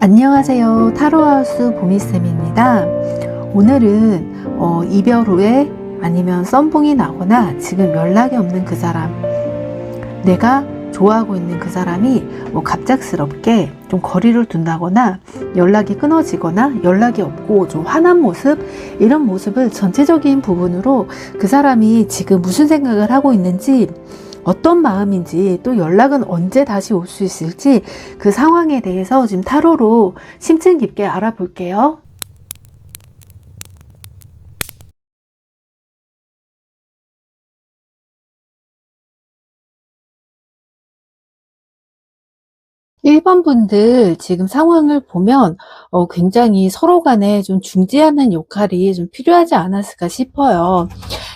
안녕하세요. 타로하우스 보미쌤입니다. 오늘은 이별 후에 아니면 썸붕이 나거나 지금 연락이 없는 그 사람, 내가 좋아하고 있는 그 사람이 갑작스럽게 좀 거리를 둔다거나 연락이 끊어지거나 연락이 없고 좀 화난 모습, 이런 모습을 전체적인 부분으로 그 사람이 지금 무슨 생각을 하고 있는지, 어떤 마음인지, 또 연락은 언제 다시 올 수 있을지, 그 상황에 대해서 지금 타로로 심층 깊게 알아볼게요. 일 번 분들 지금 상황을 보면 굉장히 서로 간에 좀 중재하는 역할이 좀 필요하지 않았을까 싶어요.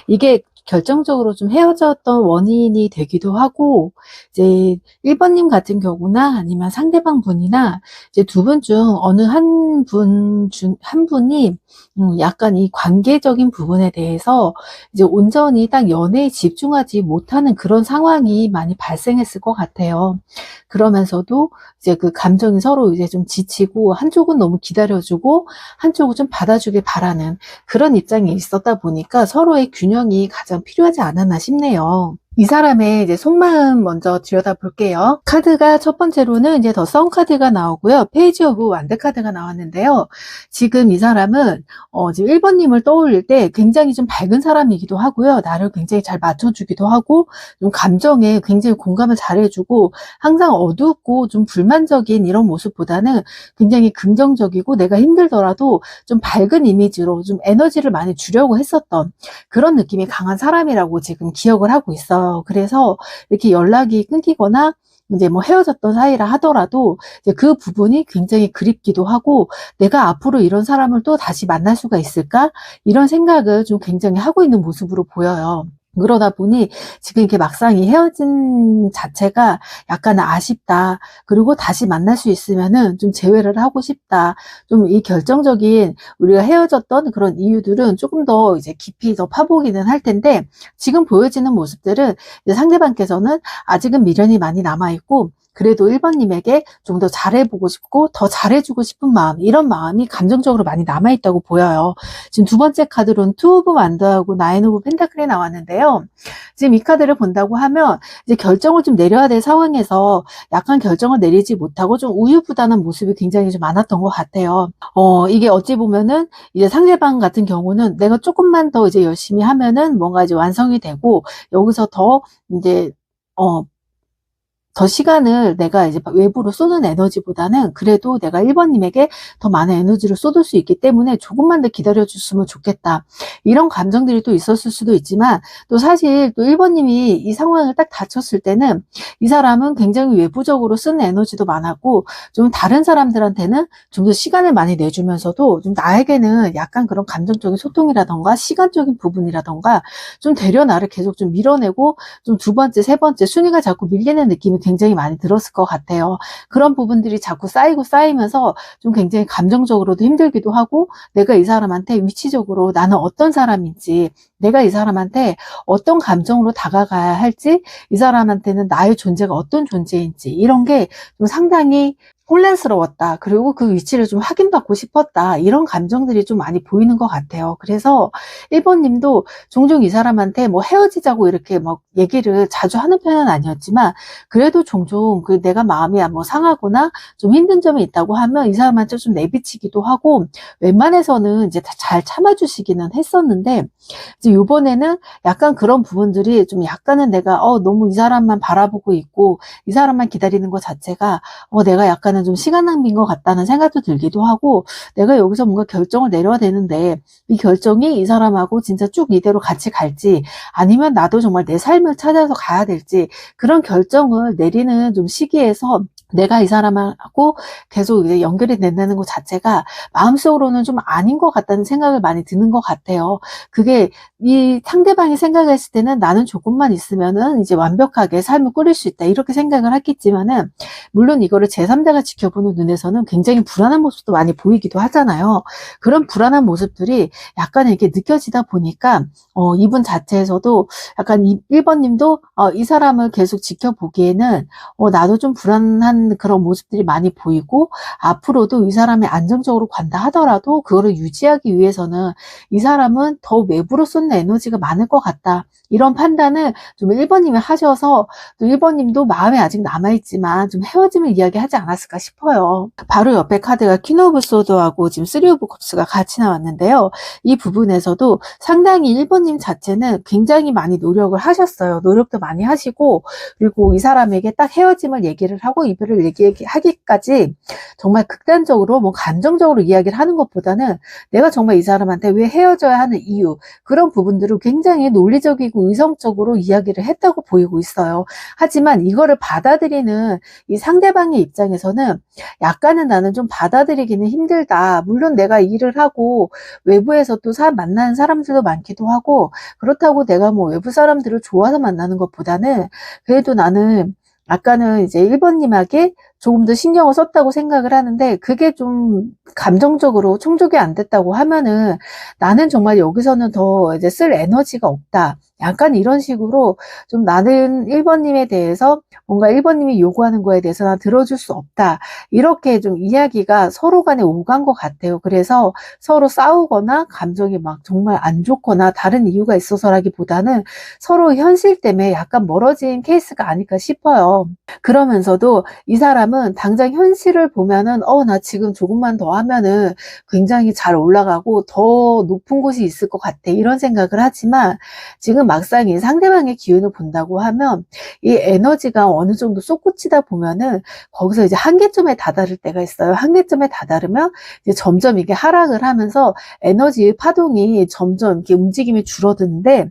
이게 결정적으로 좀 헤어졌던 원인이 되기도 하고, 이제 1번님 같은 경우나 아니면 상대방 분이나 이제 두 분 중 어느 한 분이 약간 이 관계적인 부분에 대해서 이제 온전히 딱 연애에 집중하지 못하는 그런 상황이 많이 발생했을 것 같아요. 그러면서도 이제 그 감정이 서로 이제 좀 지치고, 한쪽은 너무 기다려주고 한쪽은 좀 받아주길 바라는 그런 입장이 있었다 보니까 서로의 균형이 가장 필요하지 않았나 싶네요. 이 사람의 이제 속마음 먼저 들여다볼게요. 카드가 첫 번째로는 이제 더 선 카드가 나오고요. 페이지 오브 완드 카드가 나왔는데요. 지금 이 사람은 지금 1번님을 떠올릴 때 굉장히 좀 밝은 사람이기도 하고요. 나를 굉장히 잘 맞춰주기도 하고, 좀 감정에 굉장히 공감을 잘해주고, 항상 어둡고 좀 불만적인 이런 모습보다는 굉장히 긍정적이고, 내가 힘들더라도 좀 밝은 이미지로 좀 에너지를 많이 주려고 했었던 그런 느낌이 강한 사람이라고 지금 기억을 하고 있어요. 그래서 이렇게 연락이 끊기거나 이제 헤어졌던 사이라 하더라도 이제 그 부분이 굉장히 그립기도 하고, 내가 앞으로 이런 사람을 또 다시 만날 수가 있을까? 이런 생각을 좀 굉장히 하고 있는 모습으로 보여요. 그러다 보니 지금 이렇게 막상 이 헤어진 자체가 약간 아쉽다. 그리고 다시 만날 수 있으면은 좀 재회를 하고 싶다. 좀 이 결정적인 우리가 헤어졌던 그런 이유들은 조금 더 이제 깊이 더 파보기는 할 텐데, 지금 보여지는 모습들은 이제 상대방께서는 아직은 미련이 많이 남아있고, 그래도 1번님에게 좀 더 잘해보고 싶고 더 잘해주고 싶은 마음, 이런 마음이 감정적으로 많이 남아있다고 보여요. 지금 두 번째 카드로는 투 오브 완드하고 나인 오브 펜타클이 나왔는데요. 지금 이 카드를 본다고 하면 이제 결정을 좀 내려야 될 상황에서 약간 결정을 내리지 못하고 좀 우유부단한 모습이 굉장히 좀 많았던 것 같아요. 이게 어찌 보면은 이제 상대방 같은 경우는 내가 조금만 더 이제 열심히 하면은 뭔가 이제 완성이 되고, 여기서 더 이제 더 시간을 내가 이제 외부로 쏘는 에너지보다는 그래도 내가 1번님에게 더 많은 에너지를 쏟을 수 있기 때문에 조금만 더 기다려줬으면 좋겠다. 이런 감정들이 또 있었을 수도 있지만, 또 사실 또 1번님이 이 상황을 딱 닥쳤을 때는 이 사람은 굉장히 외부적으로 쓰는 에너지도 많았고, 좀 다른 사람들한테는 좀 더 시간을 많이 내주면서도 좀 나에게는 약간 그런 감정적인 소통이라던가 시간적인 부분이라던가 좀 되려 나를 계속 좀 밀어내고, 좀 두 번째, 세 번째 순위가 자꾸 밀리는 느낌이 굉장히 많이 들었을 것 같아요. 그런 부분들이 자꾸 쌓이고 쌓이면서 좀 굉장히 감정적으로도 힘들기도 하고, 내가 이 사람한테 위치적으로 나는 어떤 사람인지, 내가 이 사람한테 어떤 감정으로 다가가야 할지, 이 사람한테는 나의 존재가 어떤 존재인지, 이런 게 좀 상당히 혼란스러웠다. 그리고 그 위치를 좀 확인받고 싶었다. 이런 감정들이 좀 많이 보이는 것 같아요. 그래서 1번님도 종종 이 사람한테 헤어지자고 이렇게 얘기를 자주 하는 편은 아니었지만, 그래도 종종 그 내가 마음이 상하거나 좀 힘든 점이 있다고 하면 이 사람한테 좀 내비치기도 하고, 웬만해서는 이제 다 잘 참아주시기는 했었는데, 이제 이번에는 약간 그런 부분들이 좀 약간은 내가 너무 이 사람만 바라보고 있고 이 사람만 기다리는 것 자체가 내가 약간은 좀 시간 낭비인 것 같다는 생각도 들기도 하고, 내가 여기서 뭔가 결정을 내려야 되는데 이 결정이 이 사람하고 진짜 쭉 이대로 같이 갈지, 아니면 나도 정말 내 삶을 찾아서 가야 될지, 그런 결정을 내리는 좀 시기에서 내가 이 사람하고 계속 이제 연결이 된다는 것 자체가 마음속으로는 좀 아닌 것 같다는 생각을 많이 드는 것 같아요. 그게 이 상대방이 생각했을 때는 나는 조금만 있으면은 이제 완벽하게 삶을 꾸릴 수 있다, 이렇게 생각을 했겠지만은, 물론 이거를 제3자가 지켜보는 눈에서는 굉장히 불안한 모습도 많이 보이기도 하잖아요. 그런 불안한 모습들이 약간 이렇게 느껴지다 보니까 이분 자체에서도 약간 1번님도 이 사람을 계속 지켜보기에는 나도 좀 불안한 불안한 그런 모습들이 많이 보이고, 앞으로도 이 사람이 안정적으로 간다 하더라도 그거를 유지하기 위해서는 이 사람은 더 외부로 쏟는 에너지가 많을 것 같다. 이런 판단을 좀 1번님이 하셔서, 또 1번님도 마음에 아직 남아있지만 좀 헤어짐을 이야기하지 않았을까 싶어요. 바로 옆에 카드가 퀸 오브 소드하고 지금 쓰리 오브 컵스가 같이 나왔는데요. 이 부분에서도 상당히 1번님 자체는 굉장히 많이 노력을 하셨어요. 노력도 많이 하시고, 그리고 이 사람에게 딱 헤어짐을 얘기를 하고 이별을 얘기하기까지 정말 극단적으로 뭐 감정적으로 이야기를 하는 것보다는 내가 정말 이 사람한테 왜 헤어져야 하는 이유, 그런 부분들을 굉장히 논리적이고 의성적으로 이야기를 했다고 보이고 있어요. 하지만 이거를 받아들이는 이 상대방의 입장에서는 약간은 나는 좀 받아들이기는 힘들다. 물론 내가 일을 하고 외부에서 또 만나는 사람들도 많기도 하고, 그렇다고 내가 뭐 외부 사람들을 좋아서 만나는 것보다는 그래도 나는 아까는 이제 1번님에게 조금 더 신경을 썼다고 생각을 하는데, 그게 좀 감정적으로 충족이 안 됐다고 하면은 나는 정말 여기서는 더 이제 쓸 에너지가 없다. 약간 이런 식으로 좀 나는 1번님에 대해서 뭔가 1번님이 요구하는 거에 대해서 난 들어줄 수 없다. 이렇게 좀 이야기가 서로 간에 오간 것 같아요. 그래서 서로 싸우거나 감정이 막 정말 안 좋거나 다른 이유가 있어서라기보다는 서로 현실 때문에 약간 멀어진 케이스가 아닐까 싶어요. 그러면서도 이 사람은 당장 현실을 보면은 나 지금 조금만 더 하면은 굉장히 잘 올라가고 더 높은 곳이 있을 것 같아, 이런 생각을 하지만 지금 막상 이 상대방의 기운을 본다고 하면 이 에너지가 어느 정도 솟구치다 보면은 거기서 이제 한계점에 다다를 때가 있어요. 한계점에 다다르면 이제 점점 이게 하락을 하면서 에너지의 파동이 점점 이렇게 움직임이 줄어드는데,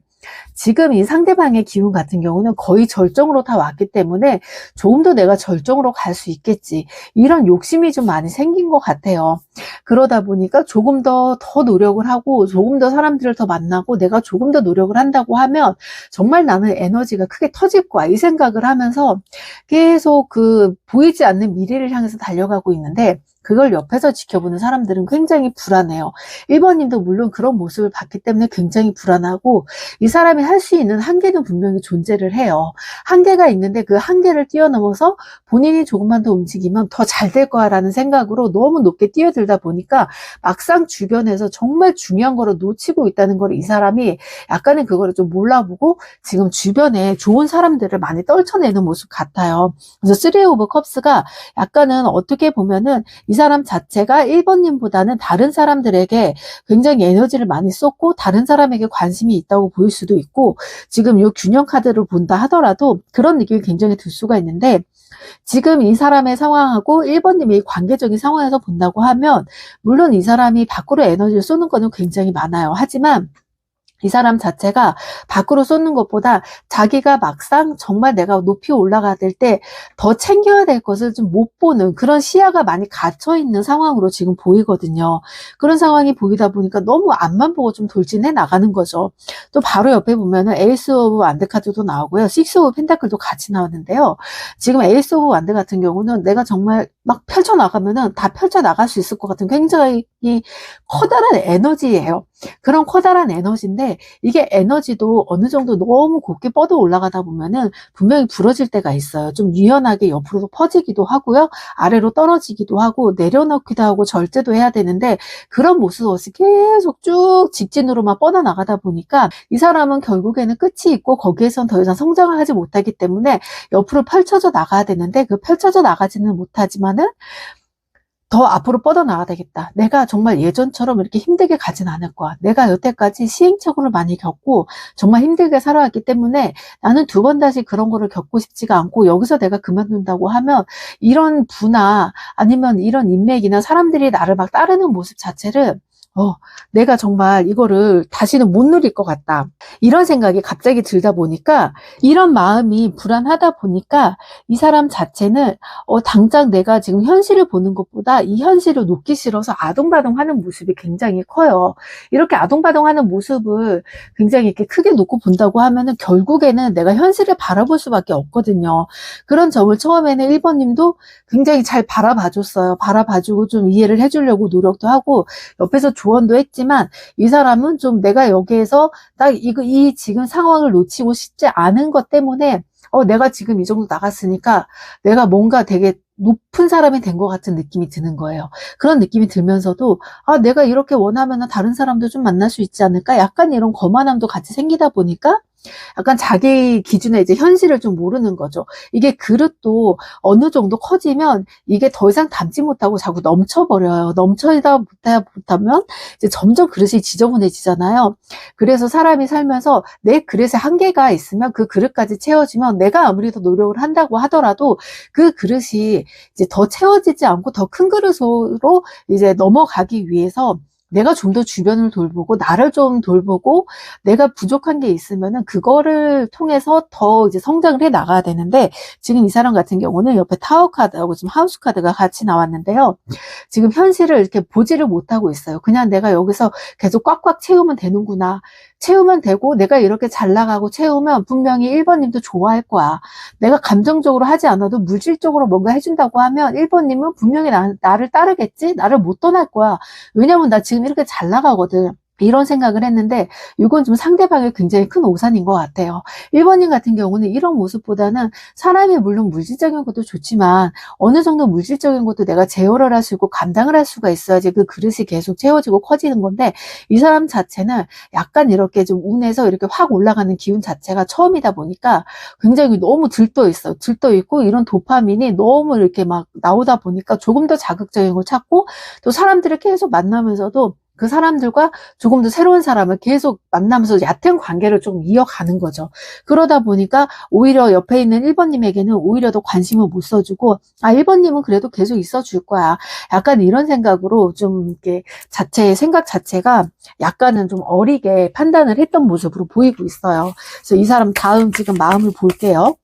지금 이 상대방의 기운 같은 경우는 거의 절정으로 다 왔기 때문에 조금 더 내가 절정으로 갈 수 있겠지, 이런 욕심이 좀 많이 생긴 것 같아요. 그러다 보니까 조금 더 노력을 하고 조금 더 사람들을 더 만나고 내가 조금 더 노력을 한다고 하면 정말 나는 에너지가 크게 터질 거야, 이 생각을 하면서 계속 그 보이지 않는 미래를 향해서 달려가고 있는데, 그걸 옆에서 지켜보는 사람들은 굉장히 불안해요. 1번님도 물론 그런 모습을 봤기 때문에 굉장히 불안하고, 이 사람이 할 수 있는 한계는 분명히 존재를 해요. 한계가 있는데 그 한계를 뛰어넘어서 본인이 조금만 더 움직이면 더 잘 될 거야 라는 생각으로 너무 높게 뛰어들다 보니까 막상 주변에서 정말 중요한 거를 놓치고 있다는 걸 이 사람이 약간은 그거를 좀 몰라보고 지금 주변에 좋은 사람들을 많이 떨쳐내는 모습 같아요. 그래서 3 오브 컵스가 약간은 어떻게 보면은 이 사람 자체가 1번님보다는 다른 사람들에게 굉장히 에너지를 많이 쏟고 다른 사람에게 관심이 있다고 보일 수도 있고, 지금 이 균형 카드를 본다 하더라도 그런 느낌이 굉장히 들 수가 있는데, 지금 이 사람의 상황하고 1번님의 관계적인 상황에서 본다고 하면 물론 이 사람이 밖으로 에너지를 쏘는 거는 굉장히 많아요. 하지만 이 사람 자체가 밖으로 쏟는 것보다 자기가 막상 정말 내가 높이 올라가야 될 때 더 챙겨야 될 것을 좀 못 보는 그런 시야가 많이 갇혀 있는 상황으로 지금 보이거든요. 그런 상황이 보이다 보니까 너무 앞만 보고 좀 돌진해 나가는 거죠. 또 바로 옆에 보면은 에이스 오브 완드 카드도 나오고요. 식스 오브 펜타클도 같이 나왔는데요. 지금 에이스 오브 완드 같은 경우는 내가 정말 막 펼쳐 나가면은 다 펼쳐 나갈 수 있을 것 같은 굉장히 커다란 에너지예요. 그런 커다란 에너지인데, 이게 에너지도 어느 정도 너무 곱게 뻗어 올라가다 보면은 분명히 부러질 때가 있어요. 좀 유연하게 옆으로 퍼지기도 하고요, 아래로 떨어지기도 하고 내려놓기도 하고 절제도 해야 되는데, 그런 모습 없이 계속 쭉 직진으로만 뻗어나가다 보니까 이 사람은 결국에는 끝이 있고 거기에선 더 이상 성장을 하지 못하기 때문에 옆으로 펼쳐져 나가야 되는데, 그 펼쳐져 나가지는 못하지만은 더 앞으로 뻗어나가야 되겠다. 내가 정말 예전처럼 이렇게 힘들게 가진 않을 거야. 내가 여태까지 시행착오를 많이 겪고 정말 힘들게 살아왔기 때문에 나는 두 번 다시 그런 거를 겪고 싶지가 않고, 여기서 내가 그만둔다고 하면 이런 부나 아니면 이런 인맥이나 사람들이 나를 막 따르는 모습 자체를 내가 정말 이거를 다시는 못 누릴 것 같다, 이런 생각이 갑자기 들다 보니까, 이런 마음이 불안하다 보니까 이 사람 자체는 당장 내가 지금 현실을 보는 것보다 이 현실을 놓기 싫어서 아동바동하는 모습이 굉장히 커요. 이렇게 아동바동하는 모습을 굉장히 이렇게 크게 놓고 본다고 하면은 결국에는 내가 현실을 바라볼 수밖에 없거든요. 그런 점을 처음에는 1번님도 굉장히 잘 바라봐줬어요. 바라봐주고 좀 이해를 해주려고 노력도 하고 옆에서 조언도 했지만, 이 사람은 좀 내가 여기에서 딱 이 지금 상황을 놓치고 싶지 않은 것 때문에 내가 지금 이 정도 나갔으니까 내가 뭔가 되게 높은 사람이 된 것 같은 느낌이 드는 거예요. 그런 느낌이 들면서도 아, 내가 이렇게 원하면은 다른 사람도 좀 만날 수 있지 않을까? 약간 이런 거만함도 같이 생기다 보니까 약간 자기 기준에 이제 현실을 좀 모르는 거죠. 이게 그릇도 어느 정도 커지면 이게 더 이상 담지 못하고 자꾸 넘쳐버려요. 넘쳐다 못하면 이제 점점 그릇이 지저분해지잖아요. 그래서 사람이 살면서 내 그릇에 한계가 있으면 그 그릇까지 채워지면 내가 아무리 더 노력을 한다고 하더라도 그 그릇이 이제 더 채워지지 않고 더 큰 그릇으로 이제 넘어가기 위해서 내가 좀 더 주변을 돌보고 나를 좀 돌보고 내가 부족한 게 있으면은 그거를 통해서 더 이제 성장을 해 나가야 되는데 지금 이 사람 같은 경우는 옆에 타워 카드하고 지금 하우스 카드가 같이 나왔는데요. 지금 현실을 이렇게 보지를 못하고 있어요. 그냥 내가 여기서 계속 꽉꽉 채우면 되는구나. 채우면 되고 내가 이렇게 잘 나가고 채우면 분명히 1번님도 좋아할 거야. 내가 감정적으로 하지 않아도 물질적으로 뭔가 해준다고 하면 1번님은 분명히 나를 따르겠지? 나를 못 떠날 거야. 왜냐면 나 지금 이렇게 잘 나가거든. 이런 생각을 했는데 이건 좀 상대방의 굉장히 큰 오산인 것 같아요. 1번님 같은 경우는 이런 모습보다는 사람이 물론 물질적인 것도 좋지만 어느 정도 물질적인 것도 내가 제어를 할 수 있고 감당을 할 수가 있어야지 그 그릇이 계속 채워지고 커지는 건데 이 사람 자체는 약간 이렇게 좀 운에서 이렇게 확 올라가는 기운 자체가 처음이다 보니까 굉장히 너무 들떠 있어요. 들떠 있고 이런 도파민이 너무 이렇게 막 나오다 보니까 조금 더 자극적인 걸 찾고 또 사람들을 계속 만나면서도 그 사람들과 조금 더 새로운 사람을 계속 만나면서 얕은 관계를 좀 이어가는 거죠. 그러다 보니까 오히려 옆에 있는 1번님에게는 오히려 더 관심을 못 써주고, 아, 1번님은 그래도 계속 있어줄 거야. 약간 이런 생각으로 좀 이렇게 생각 자체가 약간은 좀 어리게 판단을 했던 모습으로 보이고 있어요. 그래서 이 사람 다음 지금 마음을 볼게요.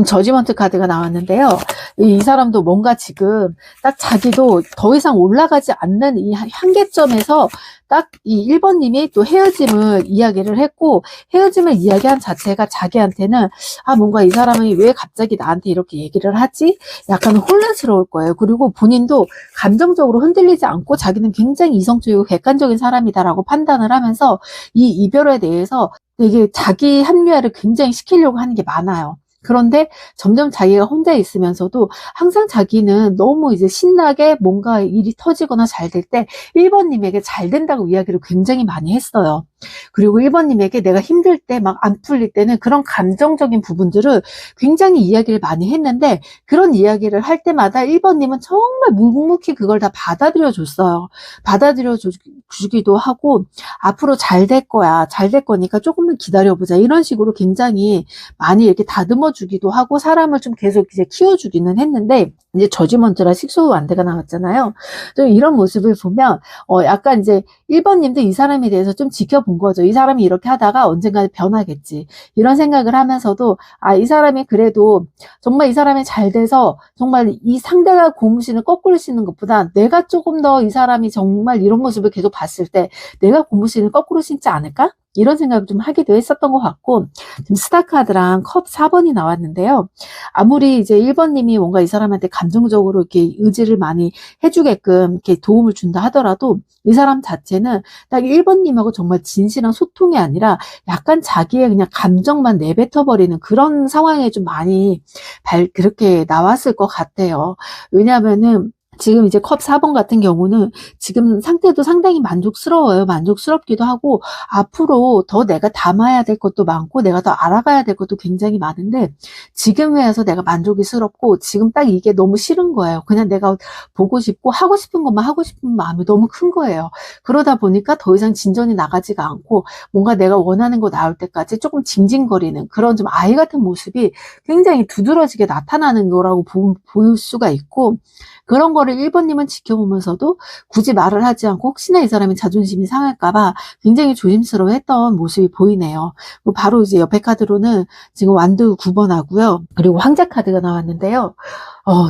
저지먼트 카드가 나왔는데요. 이 사람도 뭔가 지금 딱 자기도 더 이상 올라가지 않는 이 한계점에서 딱 이 1번님이 또 헤어짐을 이야기를 했고 헤어짐을 이야기한 자체가 자기한테는 아, 뭔가 이 사람이 왜 갑자기 나한테 이렇게 얘기를 하지? 약간 혼란스러울 거예요. 그리고 본인도 감정적으로 흔들리지 않고 자기는 굉장히 이성적이고 객관적인 사람이다라고 판단을 하면서 이 이별에 대해서 되게 자기 합리화를 굉장히 시키려고 하는 게 많아요. 그런데 점점 자기가 혼자 있으면서도 항상 자기는 너무 이제 신나게 뭔가 일이 터지거나 잘 될 때 1번님에게 잘 된다고 이야기를 굉장히 많이 했어요. 그리고 1번님에게 내가 힘들 때 막 안 풀릴 때는 그런 감정적인 부분들을 굉장히 이야기를 많이 했는데 그런 이야기를 할 때마다 1번님은 정말 묵묵히 그걸 다 받아들여 줬어요. 받아들여 주기도 하고 앞으로 잘 될 거야. 잘 될 거니까 조금만 기다려보자. 이런 식으로 굉장히 많이 이렇게 다듬어 주기도 하고 사람을 좀 계속 이제 키워주기는 했는데 이제 저지먼트라 식소완대가 나왔잖아요. 좀 이런 모습을 보면 약간 이제 1번님도 이 사람에 대해서 좀 지켜본 거죠. 이 사람이 이렇게 하다가 언젠가 변하겠지. 이런 생각을 하면서도 아, 이 사람이 그래도 정말 이 사람이 잘 돼서 정말 이 상대가 고무신을 거꾸로 신는 것보다 내가 조금 더 이 사람이 정말 이런 모습을 계속 봤을 때 내가 고무신을 거꾸로 신지 않을까? 이런 생각을 좀 하기도 했었던 것 같고 지금 스타카드랑 컵 4번이 나왔는데요. 아무리 이제 1번님이 뭔가 이 사람한테 감정적으로 이렇게 의지를 많이 해주게끔 이렇게 도움을 준다 하더라도 이 사람 자체는 딱 1번님하고 정말 진실한 소통이 아니라 약간 자기의 그냥 감정만 내뱉어버리는 그런 상황에 좀 많이 그렇게 나왔을 것 같아요. 왜냐하면은 지금 이제 컵 4번 같은 경우는 지금 상태도 상당히 만족스러워요. 만족스럽기도 하고 앞으로 더 내가 담아야 될 것도 많고 내가 더 알아가야 될 것도 굉장히 많은데 지금에 와서 내가 만족스럽고 지금 딱 이게 너무 싫은 거예요. 그냥 내가 보고 싶고 하고 싶은 것만 하고 싶은 마음이 너무 큰 거예요. 그러다 보니까 더 이상 진전이 나가지가 않고 뭔가 내가 원하는 거 나올 때까지 조금 징징거리는 그런 좀 아이 같은 모습이 굉장히 두드러지게 나타나는 거라고 볼 수가 있고 그런 거를 1번님은 지켜보면서도 굳이 말을 하지 않고 혹시나 이 사람이 자존심이 상할까봐 굉장히 조심스러워 했던 모습이 보이네요. 바로 이제 옆에 카드로는 지금 완두 9번하고요. 그리고 황제 카드가 나왔는데요.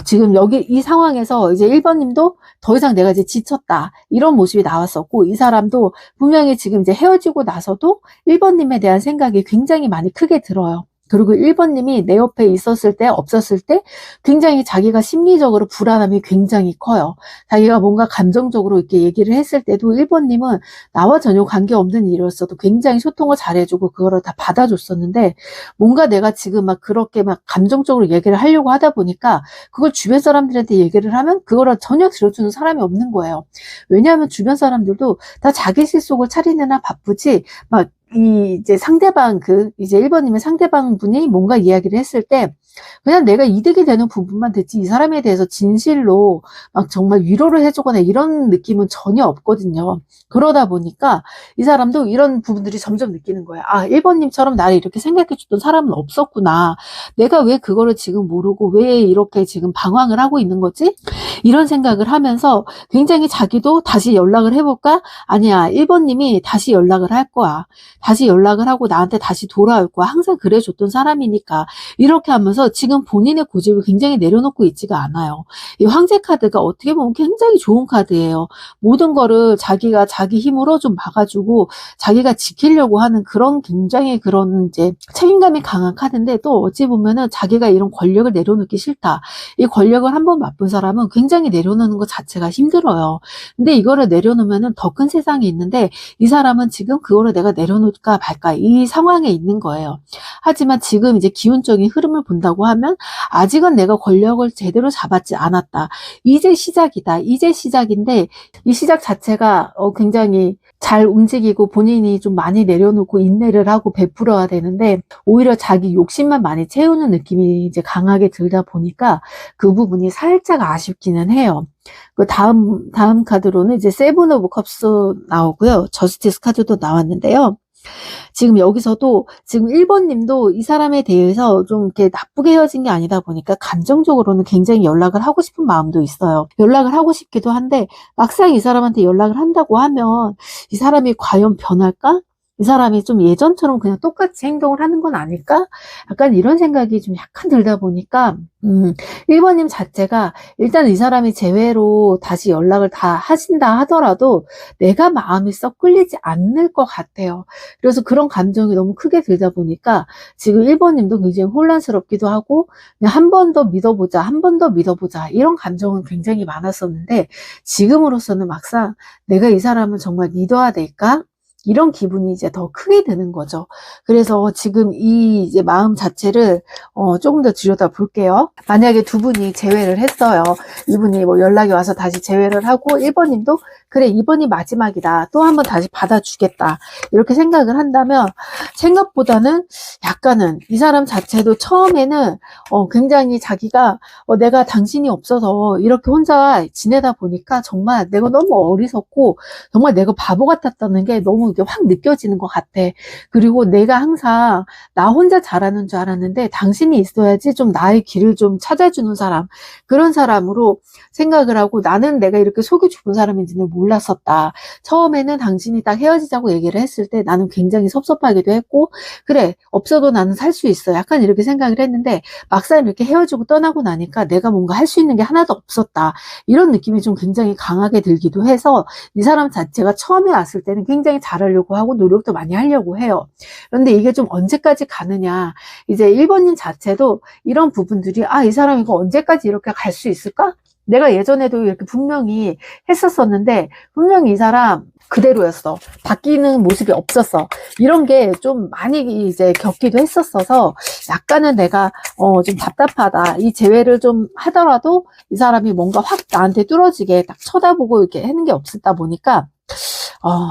지금 여기 이 상황에서 이제 1번님도 더 이상 내가 이제 지쳤다. 이런 모습이 나왔었고, 이 사람도 분명히 지금 이제 헤어지고 나서도 1번님에 대한 생각이 굉장히 많이 크게 들어요. 그리고 1번님이 내 옆에 있었을 때, 없었을 때 굉장히 자기가 심리적으로 불안함이 굉장히 커요. 자기가 뭔가 감정적으로 이렇게 얘기를 했을 때도 1번님은 나와 전혀 관계없는 일이었어도 굉장히 소통을 잘해주고 그거를 다 받아줬었는데, 뭔가 내가 지금 막 그렇게 막 감정적으로 얘기를 하려고 하다 보니까 그걸 주변 사람들한테 얘기를 하면 그거를 전혀 들어주는 사람이 없는 거예요. 왜냐하면 주변 사람들도 다 자기 실속을 차리느라 바쁘지, 막 이제 상대방 이제 1번님의 상대방 분이 뭔가 이야기를 했을 때 그냥 내가 이득이 되는 부분만 듣지 이 사람에 대해서 진실로 막 정말 위로를 해주거나 이런 느낌은 전혀 없거든요. 그러다 보니까 이 사람도 이런 부분들이 점점 느끼는 거예요. 아, 1번님처럼 나를 이렇게 생각해줬던 사람은 없었구나. 내가 왜 그거를 지금 모르고 왜 이렇게 지금 방황을 하고 있는 거지? 이런 생각을 하면서 굉장히 자기도 다시 연락을 해볼까? 아니야, 1번님이 다시 연락을 할 거야. 다시 연락을 하고 나한테 다시 돌아올 거야. 항상 그래줬던 사람이니까. 이렇게 하면서 지금 본인의 고집을 굉장히 내려놓고 있지가 않아요. 이 황제 카드가 어떻게 보면 굉장히 좋은 카드예요. 모든 거를 자기가 자기 힘으로 좀 막아주고 자기가 지키려고 하는 그런 굉장히 그런 이제 책임감이 강한 카드인데, 또 어찌 보면은 자기가 이런 권력을 내려놓기 싫다. 이 권력을 한번 맛본 사람은 굉장히 내려놓는 것 자체가 힘들어요. 근데 이거를 내려놓으면은 더 큰 세상이 있는데 이 사람은 지금 그거를 내가 내려놓을까 말까 이 상황에 있는 거예요. 하지만 지금 이제 기운적인 흐름을 본다고 하면 아직은 내가 권력을 제대로 잡았지 않았다. 이제 시작이다. 이제 시작인데 이 시작 자체가 굉장히 잘 움직이고 본인이 좀 많이 내려놓고 인내를 하고 베풀어야 되는데 오히려 자기 욕심만 많이 채우는 느낌이 이제 강하게 들다 보니까 그 부분이 살짝 아쉽기는 해요. 그 다음 카드로는 이제 세븐 오브 컵스 나오고요. 저스티스 카드도 나왔는데요. 지금 여기서도 지금 1번님도 이 사람에 대해서 좀 이렇게 나쁘게 헤어진 게 아니다 보니까 감정적으로는 굉장히 연락을 하고 싶은 마음도 있어요. 연락을 하고 싶기도 한데 막상 이 사람한테 연락을 한다고 하면 이 사람이 과연 변할까? 이 사람이 좀 예전처럼 그냥 똑같이 행동을 하는 건 아닐까? 약간 이런 생각이 좀 약간 들다 보니까 1번님 자체가 일단 이 사람이 재회로 다시 연락을 다 하신다 하더라도 내가 마음이 썩 끌리지 않을 것 같아요. 그래서 그런 감정이 너무 크게 들다 보니까 지금 1번님도 굉장히 혼란스럽기도 하고 그냥 한 번 더 믿어보자, 한 번 더 믿어보자 이런 감정은 굉장히 많았었는데 지금으로서는 막상 내가 이 사람을 정말 믿어야 될까? 이런 기분이 이제 더 크게 드는 거죠. 그래서 지금 이 이제 마음 자체를 조금 더 들여다 볼게요. 만약에 두 분이 재회를 했어요. 이분이 뭐 연락이 와서 다시 재회를 하고 1번님도 그래, 이번이 마지막이다. 또 한 번 다시 받아주겠다. 이렇게 생각을 한다면 생각보다는 약간은 이 사람 자체도 처음에는 굉장히 자기가 내가 당신이 없어서 이렇게 혼자 지내다 보니까 정말 내가 너무 어리석고 정말 내가 바보 같았다는 게 너무 이게 확 느껴지는 것 같아. 그리고 내가 항상 나 혼자 잘하는 줄 알았는데 당신이 있어야지 좀 나의 길을 좀 찾아주는 사람, 그런 사람으로 생각을 하고 나는 내가 이렇게 속이 좁은 사람인지는 몰랐었다. 처음에는 당신이 딱 헤어지자고 얘기를 했을 때 나는 굉장히 섭섭하기도 했고 그래, 없어도 나는 살 수 있어. 약간 이렇게 생각을 했는데 막상 이렇게 헤어지고 떠나고 나니까 내가 뭔가 할 수 있는 게 하나도 없었다. 이런 느낌이 좀 굉장히 강하게 들기도 해서 이 사람 자체가 처음에 왔을 때는 굉장히 잘하려고 하고 노력도 많이 하려고 해요. 그런데 이게 좀 언제까지 가느냐. 이제 1번님 자체도 이런 부분들이 이 사람 이거 언제까지 이렇게 갈 수 있을까? 내가 예전에도 이렇게 분명히 했었었는데 분명히 이 사람 그대로였어. 바뀌는 모습이 없었어. 이런 게 좀 많이 이제 겪기도 했었어서 약간은 내가 좀 답답하다. 이 재회를 좀 하더라도 이 사람이 뭔가 확 나한테 뚫어지게 딱 쳐다보고 이렇게 하는 게 없었다 보니까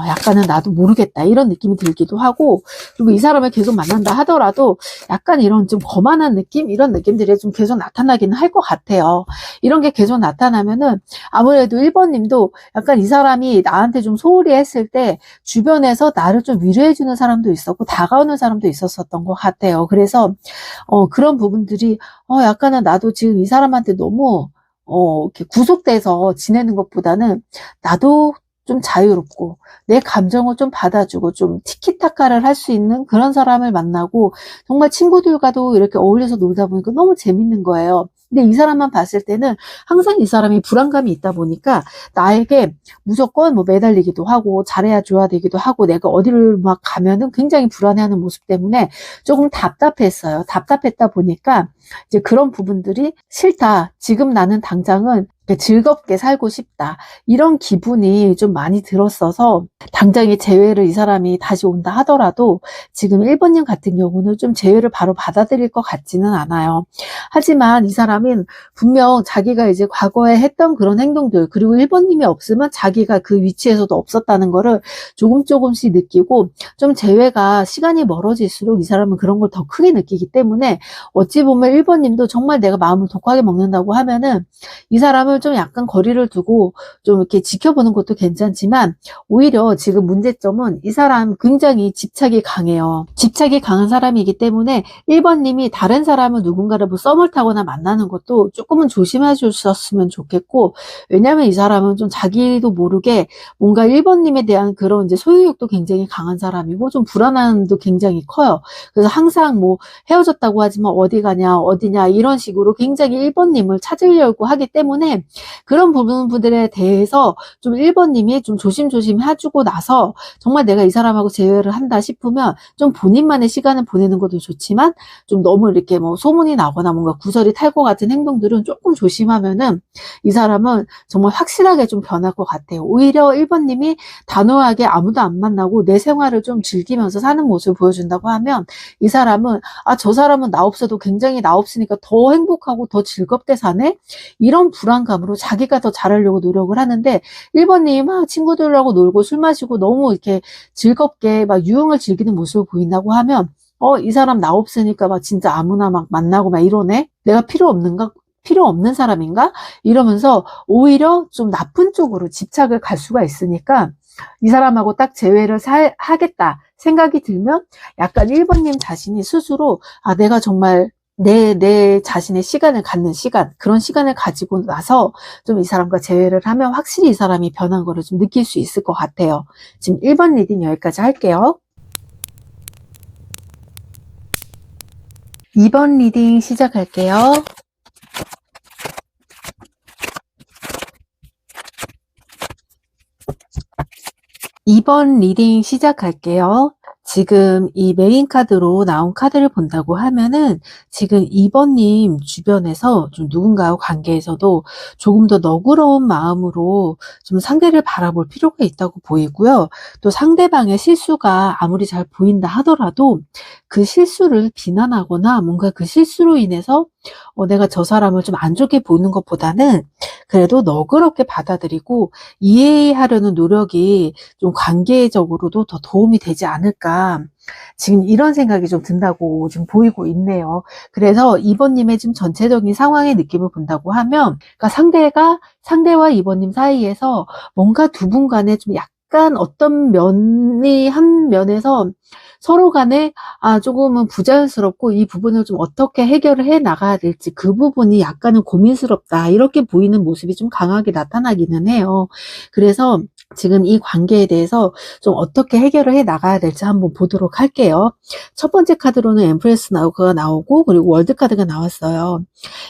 약간은 나도 모르겠다 이런 느낌이 들기도 하고, 그리고 이 사람을 계속 만난다 하더라도 약간 이런 좀 거만한 느낌, 이런 느낌들이 좀 계속 나타나기는 할 것 같아요. 이런 게 계속 나타나면은 아무래도 1번님도 약간 이 사람이 나한테 좀 소홀히 했을 때 주변에서 나를 좀 위로해주는 사람도 있었고 다가오는 사람도 있었던 것 같아요. 그래서 그런 부분들이 약간은 나도 지금 이 사람한테 너무 이렇게 구속돼서 지내는 것보다는 나도 좀 자유롭고 내 감정을 좀 받아주고 좀 티키타카를 할 수 있는 그런 사람을 만나고 정말 친구들과도 이렇게 어울려서 놀다 보니까 너무 재밌는 거예요. 근데 이 사람만 봤을 때는 항상 이 사람이 불안감이 있다 보니까 나에게 무조건 뭐 매달리기도 하고 잘해야 줘야 되기도 하고 내가 어디를 막 가면은 굉장히 불안해하는 모습 때문에 조금 답답했어요. 답답했다 보니까 이제 그런 부분들이 싫다. 지금 나는 당장은 즐겁게 살고 싶다. 이런 기분이 좀 많이 들었어서 당장에 재회를 이 사람이 다시 온다 하더라도 지금 1번님 같은 경우는 좀 재회를 바로 받아들일 것 같지는 않아요. 하지만 이 사람은 분명 자기가 이제 과거에 했던 그런 행동들 그리고 1번님이 없으면 자기가 그 위치에서도 없었다는 거를 조금씩 느끼고 좀 재회가 시간이 멀어질수록 이 사람은 그런 걸 더 크게 느끼기 때문에 어찌 보면 1번님도 정말 내가 마음을 독하게 먹는다고 하면은 이 사람을 좀 약간 거리를 두고 좀 이렇게 지켜보는 것도 괜찮지만 오히려 지금 문제점은 이 사람 굉장히 집착이 강해요. 집착이 강한 사람이기 때문에 1번님이 다른 사람을 누군가를 뭐 썸을 타거나 만나는 것도 조금은 조심해 주셨으면 좋겠고 왜냐면 이 사람은 좀 자기도 모르게 뭔가 1번님에 대한 그런 이제 소유욕도 굉장히 강한 사람이고 좀 불안함도 굉장히 커요. 그래서 항상 뭐 헤어졌다고 하지만 어디 가냐 어디냐 이런 식으로 굉장히 1번님을 찾으려고 하기 때문에 그런 부분들에 대해서 좀 1번님이 좀 조심조심 해주고 나서 정말 내가 이 사람하고 재회를 한다 싶으면 좀 본인만의 시간을 보내는 것도 좋지만 좀 너무 이렇게 뭐 소문이 나거나 뭔가 구설이 탈 것 같은 행동들은 조금 조심하면은 이 사람은 정말 확실하게 좀 변할 것 같아요. 오히려 1번님이 단호하게 아무도 안 만나고 내 생활을 좀 즐기면서 사는 모습을 보여준다고 하면 이 사람은 아, 저 사람은 나 없어도 굉장히 나 없으니까 더 행복하고 더 즐겁게 사네? 이런 불안감으로 자기가 더 잘하려고 노력을 하는데 1번님이 막 친구들하고 놀고 술 마시고 너무 이렇게 즐겁게 막 유흥을 즐기는 모습을 보인다고 하면 이 사람 나 없으니까 막 진짜 아무나 막 만나고 막 이러네? 내가 필요 없는 사람인가? 이러면서 오히려 좀 나쁜 쪽으로 집착을 갈 수가 있으니까 이 사람하고 딱 재회를 하겠다 생각이 들면 약간 1번님 자신이 스스로 아 내가 정말 내 자신의 시간을 갖는 시간 그런 시간을 가지고 나서 좀 이 사람과 재회를 하면 확실히 이 사람이 변한 거를 좀 느낄 수 있을 것 같아요. 지금 1번 리딩 여기까지 할게요. 2번 리딩 시작할게요. 2번 리딩 시작할게요. 지금 이 메인 카드로 나온 카드를 본다고 하면은 지금 2번님 주변에서 좀 누군가와 관계에서도 조금 더 너그러운 마음으로 좀 상대를 바라볼 필요가 있다고 보이고요. 또 상대방의 실수가 아무리 잘 보인다 하더라도 그 실수를 비난하거나 뭔가 그 실수로 인해서 내가 저 사람을 좀 안 좋게 보는 것보다는 그래도 너그럽게 받아들이고 이해하려는 노력이 좀 관계적으로도 더 도움이 되지 않을까. 지금 이런 생각이 좀 든다고 좀 보이고 있네요. 그래서 2번님의 지금 전체적인 상황의 느낌을 본다고 하면, 그러니까 상대와 2번님 사이에서 뭔가 두 분 간에 좀 약간 어떤 면이 한 면에서 서로 간에 조금은 부자연스럽고 이 부분을 좀 어떻게 해결을 해 나가야 될지 그 부분이 약간은 고민스럽다 이렇게 보이는 모습이 좀 강하게 나타나기는 해요. 그래서 지금 이 관계에 대해서 좀 어떻게 해결을 해 나가야 될지 한번 보도록 할게요. 첫 번째 카드로는 엠프레스가 나오고 그리고 월드카드가 나왔어요.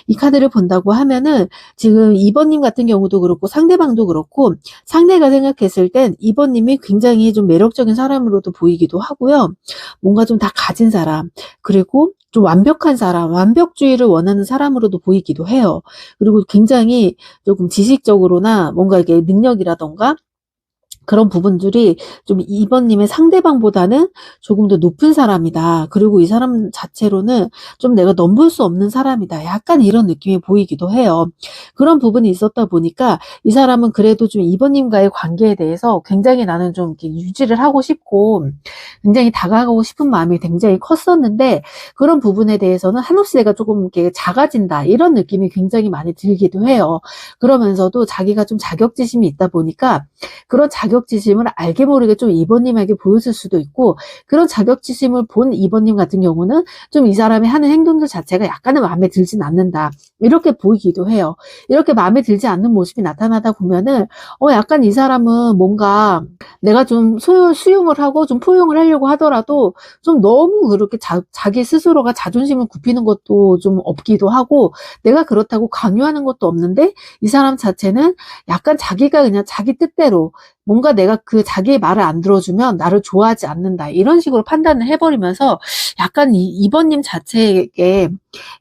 이 카드를 본다고 하면은 지금 2번님 같은 경우도 그렇고 상대방도 그렇고 상대가 생각했을 땐 2번님이 굉장히 좀 매력적인 사람으로도 보이기도 하고요. 뭔가 좀 다 가진 사람 그리고 좀 완벽한 사람, 완벽주의를 원하는 사람으로도 보이기도 해요. 그리고 굉장히 조금 지식적으로나 뭔가 이게 능력이라던가 그런 부분들이 좀 2번님의 상대방보다는 조금 더 높은 사람이다. 그리고 이 사람 자체로는 좀 내가 넘볼 수 없는 사람이다. 약간 이런 느낌이 보이기도 해요. 그런 부분이 있었다 보니까 이 사람은 그래도 좀 2번님과의 관계에 대해서 굉장히 나는 좀 이렇게 유지를 하고 싶고 굉장히 다가가고 싶은 마음이 굉장히 컸었는데 그런 부분에 대해서는 한없이 내가 조금 이렇게 작아진다. 이런 느낌이 굉장히 많이 들기도 해요. 그러면서도 자기가 좀 자격지심이 있다 보니까 그런 자격지심을 알게 모르게 좀 2번님에게 보여줄 수도 있고, 그런 자격지심을 본 2번님 같은 경우는 좀 이 사람이 하는 행동들 자체가 약간은 마음에 들진 않는다, 이렇게 보이기도 해요. 이렇게 마음에 들지 않는 모습이 나타나다 보면은 약간 이 사람은 뭔가 내가 좀 수용을 하고 좀 포용을 하려고 하더라도 좀 너무 그렇게 자기 스스로가 자존심을 굽히는 것도 좀 없기도 하고, 내가 그렇다고 강요하는 것도 없는데 이 사람 자체는 약간 자기가 그냥 자기 뜻대로, 뭔가 내가 그 자기의 말을 안 들어주면 나를 좋아하지 않는다, 이런 식으로 판단을 해버리면서 약간 이 2번님 자체에게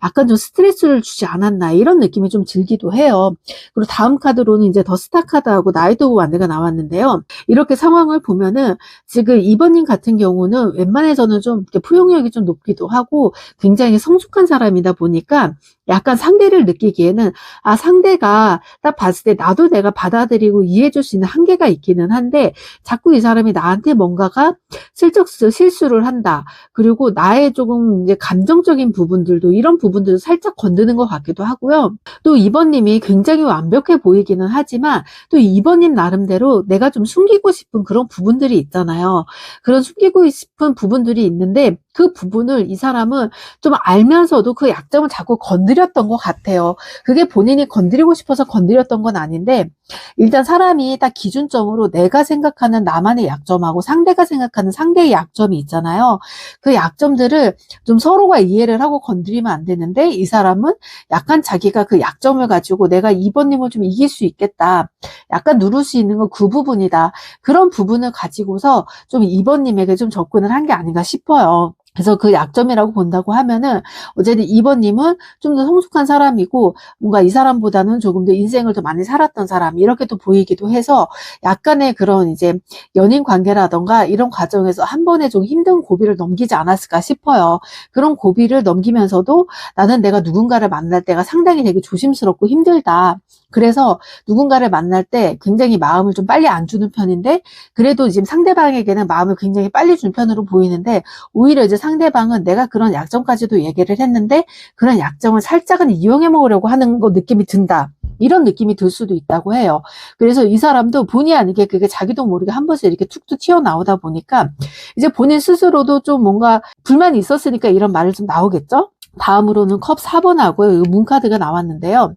약간 좀 스트레스를 주지 않았나, 이런 느낌이 좀 들기도 해요. 그리고 다음 카드로는 이제 더 스타 카드하고 나이트 오브 완드가 나왔는데요. 이렇게 상황을 보면은 지금 2번님 같은 경우는 웬만해서는 좀 이렇게 포용력이 좀 높기도 하고 굉장히 성숙한 사람이다 보니까 약간 상대를 느끼기에는 상대가 딱 봤을 때 나도 내가 받아들이고 이해해줄 수 있는 한계가 있기는 한데, 자꾸 이 사람이 나한테 뭔가가 슬쩍 실수를 한다, 그리고 나의 조금 이제 감정적인 부분들도, 이런 부분들도 살짝 건드는 것 같기도 하고요. 또 2번님이 굉장히 완벽해 보이기는 하지만 또 2번님 나름대로 내가 좀 숨기고 싶은 그런 부분들이 있잖아요. 그런 숨기고 싶은 부분들이 있는데 그 부분을 이 사람은 좀 알면서도 그 약점을 자꾸 건드렸던 것 같아요. 그게 본인이 건드리고 싶어서 건드렸던 건 아닌데, 일단 사람이 딱 기준점으로 내가 생각하는 나만의 약점하고 상대가 생각하는 상대의 약점이 있잖아요. 그 약점들을 좀 서로가 이해를 하고 건드리면 안 되는데, 이 사람은 약간 자기가 그 약점을 가지고 내가 2번님을 좀 이길 수 있겠다, 약간 누를 수 있는 건 그 부분이다, 그런 부분을 가지고서 좀 2번님에게 좀 접근을 한 게 아닌가 싶어요. 그래서 그 약점이라고 본다고 하면은 어쨌든 2번님은 좀 더 성숙한 사람이고 뭔가 이 사람보다는 조금 더 인생을 더 많이 살았던 사람, 이렇게 또 보이기도 해서 약간의 그런 이제 연인 관계라던가 이런 과정에서 한 번에 좀 힘든 고비를 넘기지 않았을까 싶어요. 그런 고비를 넘기면서도 나는 내가 누군가를 만날 때가 상당히 되게 조심스럽고 힘들다, 그래서 누군가를 만날 때 굉장히 마음을 좀 빨리 안 주는 편인데, 그래도 지금 상대방에게는 마음을 굉장히 빨리 준 편으로 보이는데, 오히려 이제 상대방은 내가 그런 약점까지도 얘기를 했는데 그런 약점을 살짝은 이용해 먹으려고 하는 거 느낌이 든다, 이런 느낌이 들 수도 있다고 해요. 그래서 이 사람도 본의 아니게 그게 자기도 모르게 한 번씩 이렇게 툭툭 튀어나오다 보니까 이제 본인 스스로도 좀 뭔가 불만이 있었으니까 이런 말을 좀 나오겠죠? 다음으로는 컵 4번하고 문카드가 나왔는데요.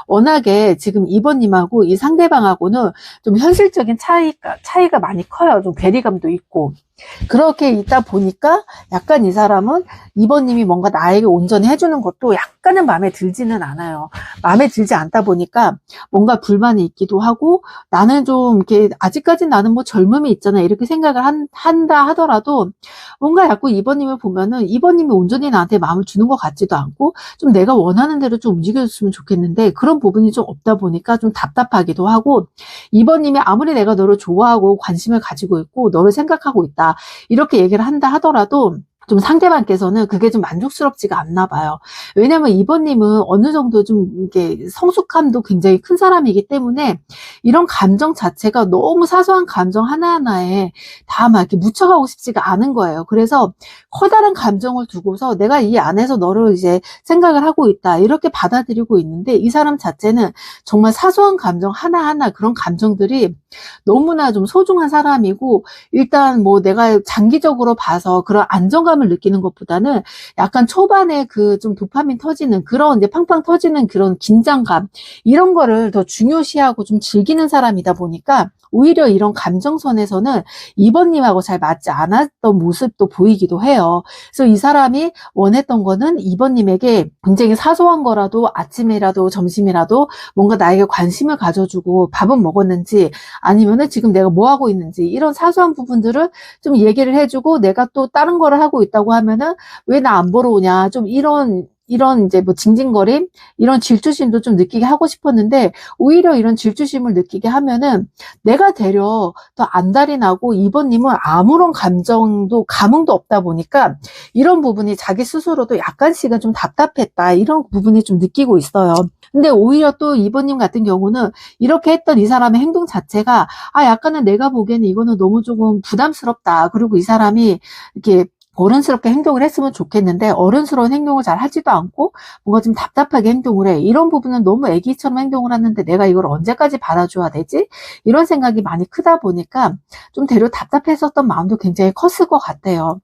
워낙에 지금 2번님하고 이 상대방하고는 좀 현실적인 차이가 많이 커요. 좀 괴리감도 있고. 그렇게 있다 보니까 약간 이 사람은 2번님이 뭔가 나에게 온전히 해주는 것도 약간은 마음에 들지는 않아요. 마음에 들지 않다 보니까 뭔가 불만이 있기도 하고, 나는 좀 이렇게 아직까지 나는 뭐 젊음이 있잖아, 이렇게 생각을 한다 하더라도 뭔가 자꾸 2번님을 보면은 2번님이 온전히 나한테 마음을 주는 것 같지도 않고, 좀 내가 원하는 대로 좀 움직여줬으면 좋겠는데 그런 부분이 좀 없다 보니까 좀 답답하기도 하고, 2번님이 아무리 내가 너를 좋아하고 관심을 가지고 있고 너를 생각하고 있다, 이렇게 얘기를 한다 하더라도 좀 상대방께서는 그게 좀 만족스럽지가 않나 봐요. 왜냐면 2번님은 어느 정도 좀 이게 성숙함도 굉장히 큰 사람이기 때문에 이런 감정 자체가 너무 사소한 감정 하나하나에 다 막 이렇게 묻혀가고 싶지가 않은 거예요. 그래서 커다란 감정을 두고서 내가 이 안에서 너를 이제 생각을 하고 있다, 이렇게 받아들이고 있는데, 이 사람 자체는 정말 사소한 감정 하나하나, 그런 감정들이 너무나 좀 소중한 사람이고, 일단 뭐 내가 장기적으로 봐서 그런 안정감을 느끼는 것보다는 약간 초반에 그 좀 도파민 터지는 그런 이제 팡팡 터지는 그런 긴장감, 이런 거를 더 중요시하고 좀 즐기는 사람이다 보니까 오히려 이런 감정선에서는 2번님하고 잘 맞지 않았던 모습도 보이기도 해요. 그래서 이 사람이 원했던 거는 2번님에게 굉장히 사소한 거라도, 아침이라도 점심이라도 뭔가 나에게 관심을 가져주고 밥은 먹었는지, 아니면은 지금 내가 뭐 하고 있는지, 이런 사소한 부분들을 좀 얘기를 해주고, 내가 또 다른 거를 하고 있다고 하면은 왜 나 안 보러 오냐, 좀 이런 이제 뭐 징징거림, 이런 질투심도 좀 느끼게 하고 싶었는데, 오히려 이런 질투심을 느끼게 하면은 내가 되려 더 안달이 나고, 2번님은 아무런 감흥도 없다 보니까 이런 부분이 자기 스스로도 약간씩은 좀 답답했다, 이런 부분이 좀 느끼고 있어요. 근데 오히려 또 2번님 같은 경우는 이렇게 했던 이 사람의 행동 자체가 약간은 내가 보기에는 이거는 너무 조금 부담스럽다, 그리고 이 사람이 이렇게 어른스럽게 행동을 했으면 좋겠는데 어른스러운 행동을 잘 하지도 않고 뭔가 좀 답답하게 행동을 해. 이런 부분은 너무 애기처럼 행동을 하는데 내가 이걸 언제까지 받아줘야 되지? 이런 생각이 많이 크다 보니까 좀 되려 답답했었던 마음도 굉장히 컸을 것 같아요.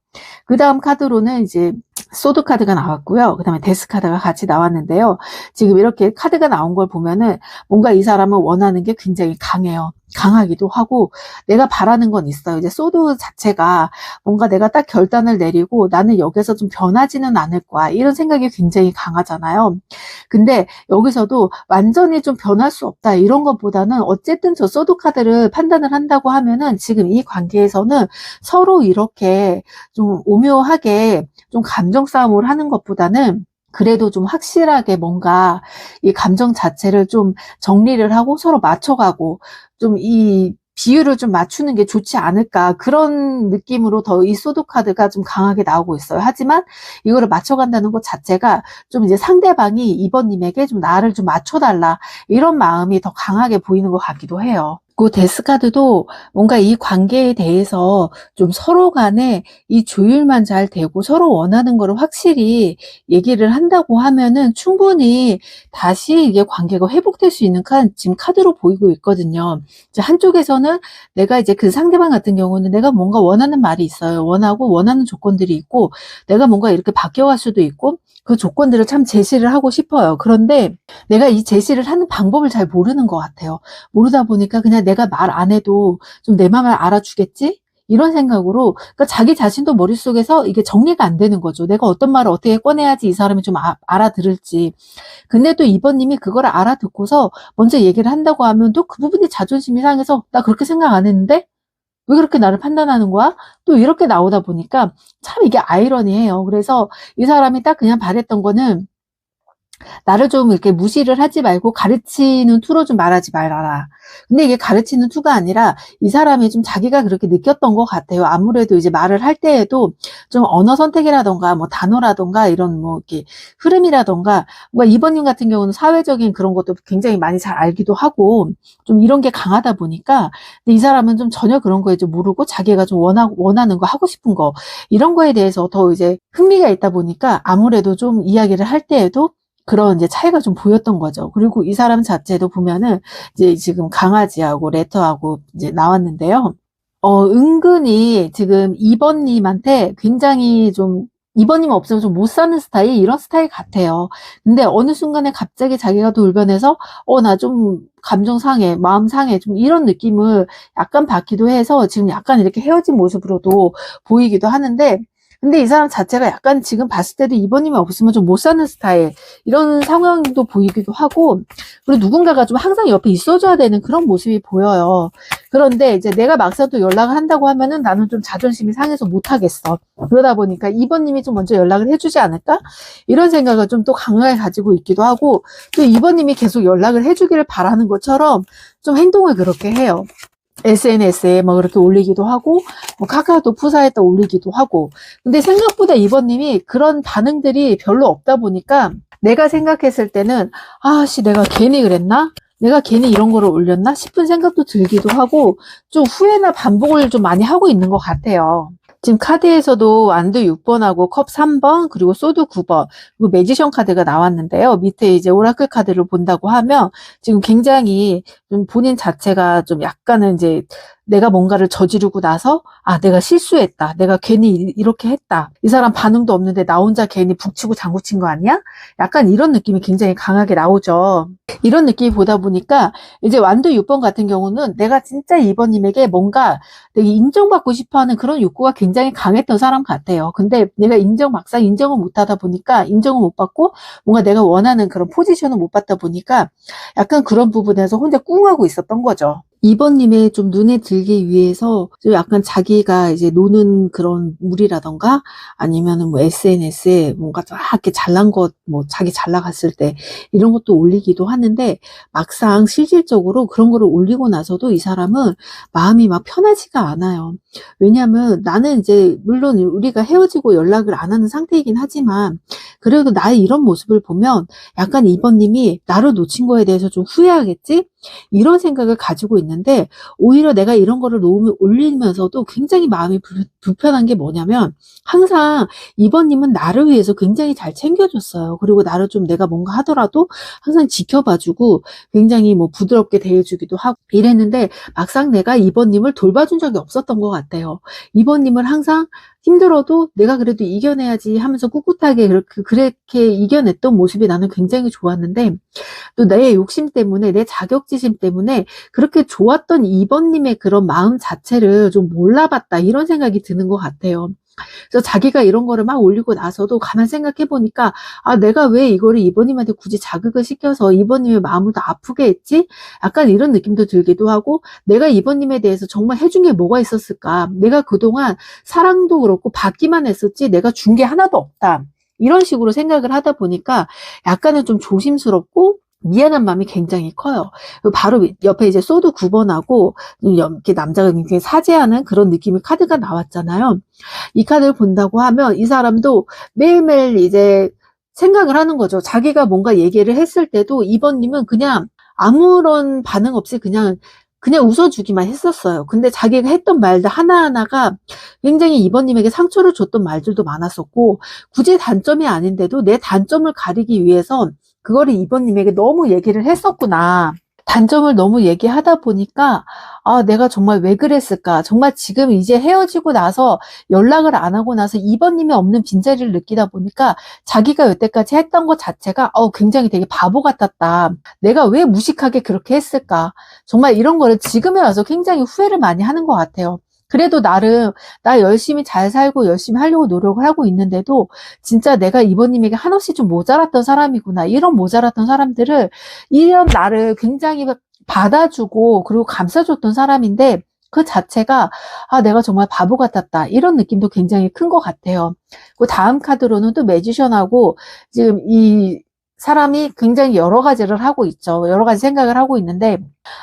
그 다음 카드로는 이제 소드 카드가 나왔고요. 그 다음에 데스 카드가 같이 나왔는데요. 지금 이렇게 카드가 나온 걸 보면은 뭔가 이 사람은 원하는 게 굉장히 강해요. 강하기도 하고 내가 바라는 건 있어요. 이제 소드 자체가 뭔가 내가 딱 결단을 내리고 나는 여기서 좀 변하지는 않을 거야. 이런 생각이 굉장히 강하잖아요. 근데 여기서도 완전히 좀 변할 수 없다. 이런 것보다는 어쨌든 저 소드 카드를 판단을 한다고 하면은 지금 이 관계에서는 서로 이렇게 좀 오묘하게 좀 감정 싸움을 하는 것보다는 그래도 좀 확실하게 뭔가 이 감정 자체를 좀 정리를 하고 서로 맞춰가고 좀 이 비율을 좀 맞추는 게 좋지 않을까 그런 느낌으로 더 이 소드 카드가 좀 강하게 나오고 있어요. 하지만 이거를 맞춰간다는 것 자체가 좀 이제 상대방이 2번님에게 좀 나를 좀 맞춰달라 이런 마음이 더 강하게 보이는 것 같기도 해요. 그 데스카드도 뭔가 이 관계에 대해서 좀 서로 간에 이 조율만 잘 되고 서로 원하는 거를 확실히 얘기를 한다고 하면은 충분히 다시 이게 관계가 회복될 수 있는 지금 카드로 보이고 있거든요. 이제 한쪽에서는 내가 이제 그 상대방 같은 경우는 내가 뭔가 원하는 말이 있어요. 원하는 조건들이 있고 내가 뭔가 이렇게 바뀌어갈 수도 있고 그 조건들을 참 제시를 하고 싶어요. 그런데 내가 이 제시를 하는 방법을 잘 모르는 것 같아요. 모르다 보니까 그냥 내가 말 안 해도 좀 내 마음을 알아주겠지? 이런 생각으로 그러니까 자기 자신도 머릿속에서 이게 정리가 안 되는 거죠. 내가 어떤 말을 어떻게 꺼내야지 이 사람이 좀 알아들을지. 근데 또 2번님이 그걸 알아듣고서 먼저 얘기를 한다고 하면 또 그 부분이 자존심이 상해서 나 그렇게 생각 안 했는데 왜 그렇게 나를 판단하는 거야? 또 이렇게 나오다 보니까 참 이게 아이러니해요. 그래서 이 사람이 딱 그냥 바랬던 거는 나를 좀 이렇게 무시를 하지 말고 가르치는 투로 좀 말하지 말아라. 근데 이게 가르치는 투가 아니라 이 사람이 좀 자기가 그렇게 느꼈던 것 같아요. 아무래도 이제 말을 할 때에도 좀 언어 선택이라던가 뭐 단어라던가 이런 뭐 이렇게 흐름이라던가 뭔가 2번님 같은 경우는 사회적인 그런 것도 굉장히 많이 잘 알기도 하고 좀 이런 게 강하다 보니까 근데 이 사람은 좀 전혀 그런 거에 좀 모르고 자기가 좀 원하는 거 하고 싶은 거 이런 거에 대해서 더 이제 흥미가 있다 보니까 아무래도 좀 이야기를 할 때에도 그런 이제 차이가 좀 보였던 거죠. 그리고 이 사람 자체도 보면은 이제 지금 강아지하고 레터하고 이제 나왔는데요. 은근히 지금 2번님한테 굉장히 좀 2번님 없으면 좀 못 사는 스타일 이런 스타일 같아요. 근데 어느 순간에 갑자기 자기가 돌변해서 나 좀 감정 상해, 마음 상해 좀 이런 느낌을 약간 받기도 해서 지금 약간 이렇게 헤어진 모습으로도 보이기도 하는데 근데 이 사람 자체가 약간 지금 봤을 때도 2번님이 없으면 좀 못 사는 스타일 이런 상황도 보이기도 하고 그리고 누군가가 좀 항상 옆에 있어줘야 되는 그런 모습이 보여요. 그런데 이제 내가 막상 또 연락을 한다고 하면은 나는 좀 자존심이 상해서 못하겠어. 그러다 보니까 2번님이 좀 먼저 연락을 해주지 않을까? 이런 생각을 좀 또 강하게 가지고 있기도 하고 또 2번님이 계속 연락을 해주기를 바라는 것처럼 좀 행동을 그렇게 해요. SNS에 뭐 그렇게 올리기도 하고, 뭐 카카오톡 푸사에다 올리기도 하고. 근데 생각보다 2번님이 그런 반응들이 별로 없다 보니까 내가 생각했을 때는, 내가 괜히 그랬나? 내가 괜히 이런 거를 올렸나? 싶은 생각도 들기도 하고, 좀 후회나 반복을 좀 많이 하고 있는 것 같아요. 지금 카드에서도 안드 6번하고 컵 3번 그리고 소드 9번 그리고 매지션 카드가 나왔는데요. 밑에 이제 오라클 카드를 본다고 하면 지금 굉장히 좀 본인 자체가 좀 약간은 이제 내가 뭔가를 저지르고 나서 내가 실수했다. 내가 괜히 이렇게 했다. 이 사람 반응도 없는데 나 혼자 괜히 북치고 장구친 거 아니야? 약간 이런 느낌이 굉장히 강하게 나오죠. 이런 느낌이 보다 보니까 이제 완도 6번 같은 경우는 내가 진짜 2번님에게 뭔가 되게 인정받고 싶어하는 그런 욕구가 굉장히 강했던 사람 같아요. 근데 내가 막상 인정을 못 하다 보니까 인정을 못 받고 뭔가 내가 원하는 그런 포지션을 못 받다 보니까 약간 그런 부분에서 혼자 꿍하고 있었던 거죠. 2번님의 좀 눈에 들기 위해서 좀 약간 자기가 이제 노는 그런 물이라던가 아니면은 뭐 SNS에 뭔가 쫙 이렇게 잘난 것, 뭐 자기 잘 나갔을 때 이런 것도 올리기도 하는데 막상 실질적으로 그런 거를 올리고 나서도 이 사람은 마음이 막 편하지가 않아요. 왜냐하면 나는 이제 물론 우리가 헤어지고 연락을 안 하는 상태이긴 하지만 그래도 나의 이런 모습을 보면 약간 2번님이 나를 놓친 거에 대해서 좀 후회하겠지? 이런 생각을 가지고 있는데 오히려 내가 이런 거를 올리면서도 굉장히 마음이 불편한 게 뭐냐면 항상 2번님은 나를 위해서 굉장히 잘 챙겨줬어요. 그리고 나를 좀 내가 뭔가 하더라도 항상 지켜봐주고 굉장히 뭐 부드럽게 대해주기도 하고 이랬는데 막상 내가 2번님을 돌봐준 적이 없었던 것 같아요. 2번님을 항상 힘들어도 내가 그래도 이겨내야지 하면서 꿋꿋하게 그렇게 이겨냈던 모습이 나는 굉장히 좋았는데 또 내 욕심 때문에 내 자격지심 때문에 그렇게 좋았던 2번님의 그런 마음 자체를 좀 몰라봤다 이런 생각이 드는 것 같아요. 그래서 자기가 이런 거를 막 올리고 나서도 가만 생각해 보니까 아 내가 왜 이거를 2번님한테 굳이 자극을 시켜서 2번님의 마음을 더 아프게 했지? 약간 이런 느낌도 들기도 하고 내가 2번님에 대해서 정말 해준 게 뭐가 있었을까? 내가 그동안 사랑도 그렇고 받기만 했었지 내가 준 게 하나도 없다. 이런 식으로 생각을 하다 보니까 약간은 좀 조심스럽고 미안한 마음이 굉장히 커요. 바로 옆에 이제 소드 9번하고 이렇게 남자가 굉장히 사죄하는 그런 느낌의 카드가 나왔잖아요. 이 카드를 본다고 하면 이 사람도 매일매일 이제 생각을 하는 거죠. 자기가 뭔가 얘기를 했을 때도 2번님은 그냥 아무런 반응 없이 그냥 웃어주기만 했었어요. 근데 자기가 했던 말들 하나하나가 굉장히 2번님에게 상처를 줬던 말들도 많았었고 굳이 단점이 아닌데도 내 단점을 가리기 위해서 그거를 2번님에게 너무 얘기를 했었구나. 단점을 너무 얘기하다 보니까 아 내가 정말 왜 그랬을까. 정말 지금 이제 헤어지고 나서 연락을 안 하고 나서 2번님이 없는 빈자리를 느끼다 보니까 자기가 여태까지 했던 것 자체가 굉장히 되게 바보 같았다. 내가 왜 무식하게 그렇게 했을까. 정말 이런 거를 지금에 와서 굉장히 후회를 많이 하는 것 같아요. 그래도 나름 나 열심히 잘 살고 열심히 하려고 노력을 하고 있는데도 진짜 내가 2번님에게 한없이 좀 모자랐던 사람이구나. 이런 모자랐던 사람들을 이런 나를 굉장히 받아주고 그리고 감싸줬던 사람인데 그 자체가 아 내가 정말 바보 같았다. 이런 느낌도 굉장히 큰 것 같아요. 그 다음 카드로는 또 매지션하고 지금 이 사람이 굉장히 여러 가지를 하고 있죠. 여러 가지 생각을 하고 있는데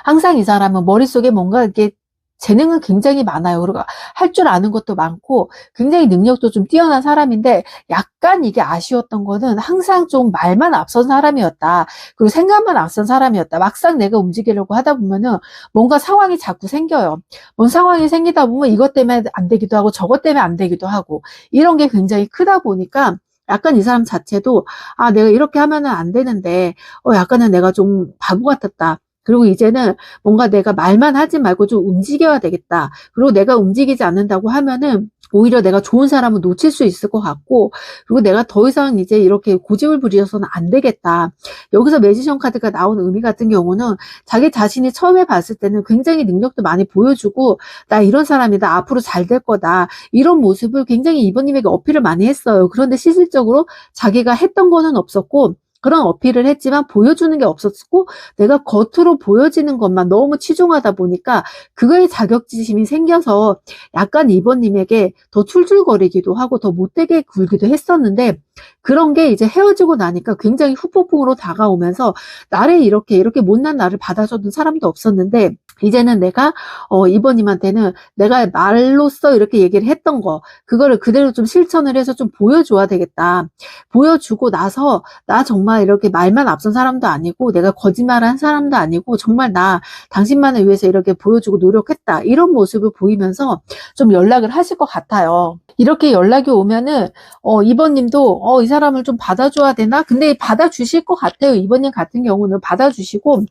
항상 이 사람은 머릿속에 뭔가 이렇게 재능은 굉장히 많아요. 그리고 할 줄 아는 것도 많고 굉장히 능력도 좀 뛰어난 사람인데 약간 이게 아쉬웠던 거는 항상 좀 말만 앞선 사람이었다. 그리고 생각만 앞선 사람이었다. 막상 내가 움직이려고 하다 보면은 뭔가 상황이 자꾸 생겨요. 뭔 상황이 생기다 보면 이것 때문에 안 되기도 하고 저것 때문에 안 되기도 하고 이런 게 굉장히 크다 보니까 약간 이 사람 자체도 아 내가 이렇게 하면은 안 되는데 약간은 내가 좀 바보 같았다. 그리고 이제는 뭔가 내가 말만 하지 말고 좀 움직여야 되겠다. 그리고 내가 움직이지 않는다고 하면은 오히려 내가 좋은 사람을 놓칠 수 있을 것 같고 그리고 내가 더 이상 이제 이렇게 고집을 부리셔서는 안 되겠다. 여기서 매지션 카드가 나온 의미 같은 경우는 자기 자신이 처음에 봤을 때는 굉장히 능력도 많이 보여주고 나 이런 사람이다. 앞으로 잘 될 거다. 이런 모습을 굉장히 2번님에게 어필을 많이 했어요. 그런데 실질적으로 자기가 했던 거는 없었고 그런 어필을 했지만 보여주는 게 없었고 내가 겉으로 보여지는 것만 너무 치중하다 보니까 그거에 자격지심이 생겨서 약간 2번님에게 더 툴툴거리기도 하고 더 못되게 굴기도 했었는데 그런 게 이제 헤어지고 나니까 굉장히 후폭풍으로 다가오면서 나를 이렇게 못난 나를 받아줬던 사람도 없었는데 이제는 내가 2번님한테는 내가 말로써 이렇게 얘기를 했던 거 그거를 그대로 좀 실천을 해서 좀 보여줘야 되겠다. 보여주고 나서 나 정말 이렇게 말만 앞선 사람도 아니고 내가 거짓말한 사람도 아니고 정말 나 당신만을 위해서 이렇게 보여주고 노력했다. 이런 모습을 보이면서 좀 연락을 하실 것 같아요. 이렇게 연락이 오면은 2번님도 이 사람을 좀 받아줘야 되나? 근데 받아주실 것 같아요. 2번님 같은 경우는 받아주시고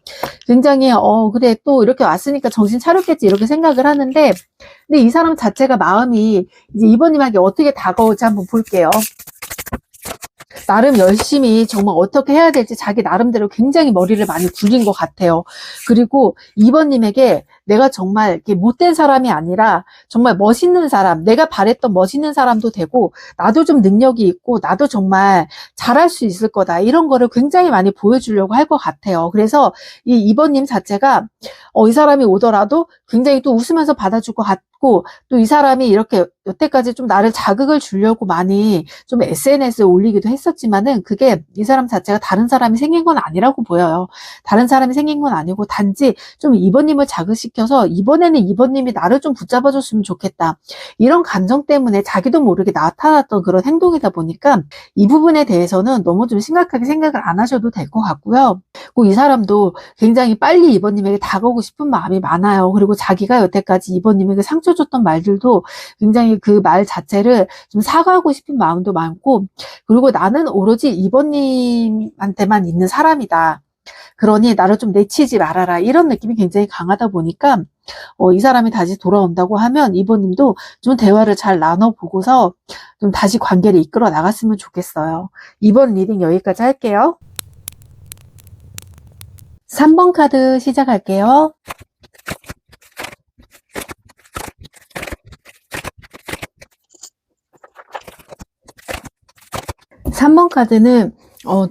굉장히 그래 또 이렇게 왔으니까 정신 차렸겠지 이렇게 생각을 하는데 근데 이 사람 자체가 마음이 이제 2번님에게 어떻게 다가올지 한번 볼게요. 나름 열심히 정말 어떻게 해야 될지 자기 나름대로 굉장히 머리를 많이 굴린 것 같아요. 그리고 2번님에게 내가 정말 이렇게 못된 사람이 아니라 정말 멋있는 사람, 내가 바랬던 멋있는 사람도 되고 나도 좀 능력이 있고 나도 정말 잘할 수 있을 거다. 이런 거를 굉장히 많이 보여주려고 할 것 같아요. 그래서 이 2번님 자체가 이 사람이 오더라도 굉장히 또 웃으면서 받아줄 것 같고 또 이 사람이 이렇게 여태까지 좀 나를 자극을 주려고 많이 좀 SNS에 올리기도 했었지만은 그게 이 사람 자체가 다른 사람이 생긴 건 아니라고 보여요. 다른 사람이 생긴 건 아니고 단지 좀 2번님을 자극시켜 시켜서 이번에는 이번님이 나를 좀 붙잡아 줬으면 좋겠다. 이런 감정 때문에 자기도 모르게 나타났던 그런 행동이다 보니까 이 부분에 대해서는 너무 좀 심각하게 생각을 안 하셔도 될 것 같고요. 그리고 이 사람도 굉장히 빨리 이번님에게 다가오고 싶은 마음이 많아요. 그리고 자기가 여태까지 이번님에게 상처 줬던 말들도 굉장히 그 말 자체를 좀 사과하고 싶은 마음도 많고, 그리고 나는 오로지 이번님한테만 있는 사람이다. 그러니 나를 좀 내치지 말아라. 이런 느낌이 굉장히 강하다 보니까 이 사람이 다시 돌아온다고 하면 이번님도 좀 대화를 잘 나눠보고서 좀 다시 관계를 이끌어 나갔으면 좋겠어요. 이번 리딩 여기까지 할게요. 3번 카드 시작할게요. 3번 카드는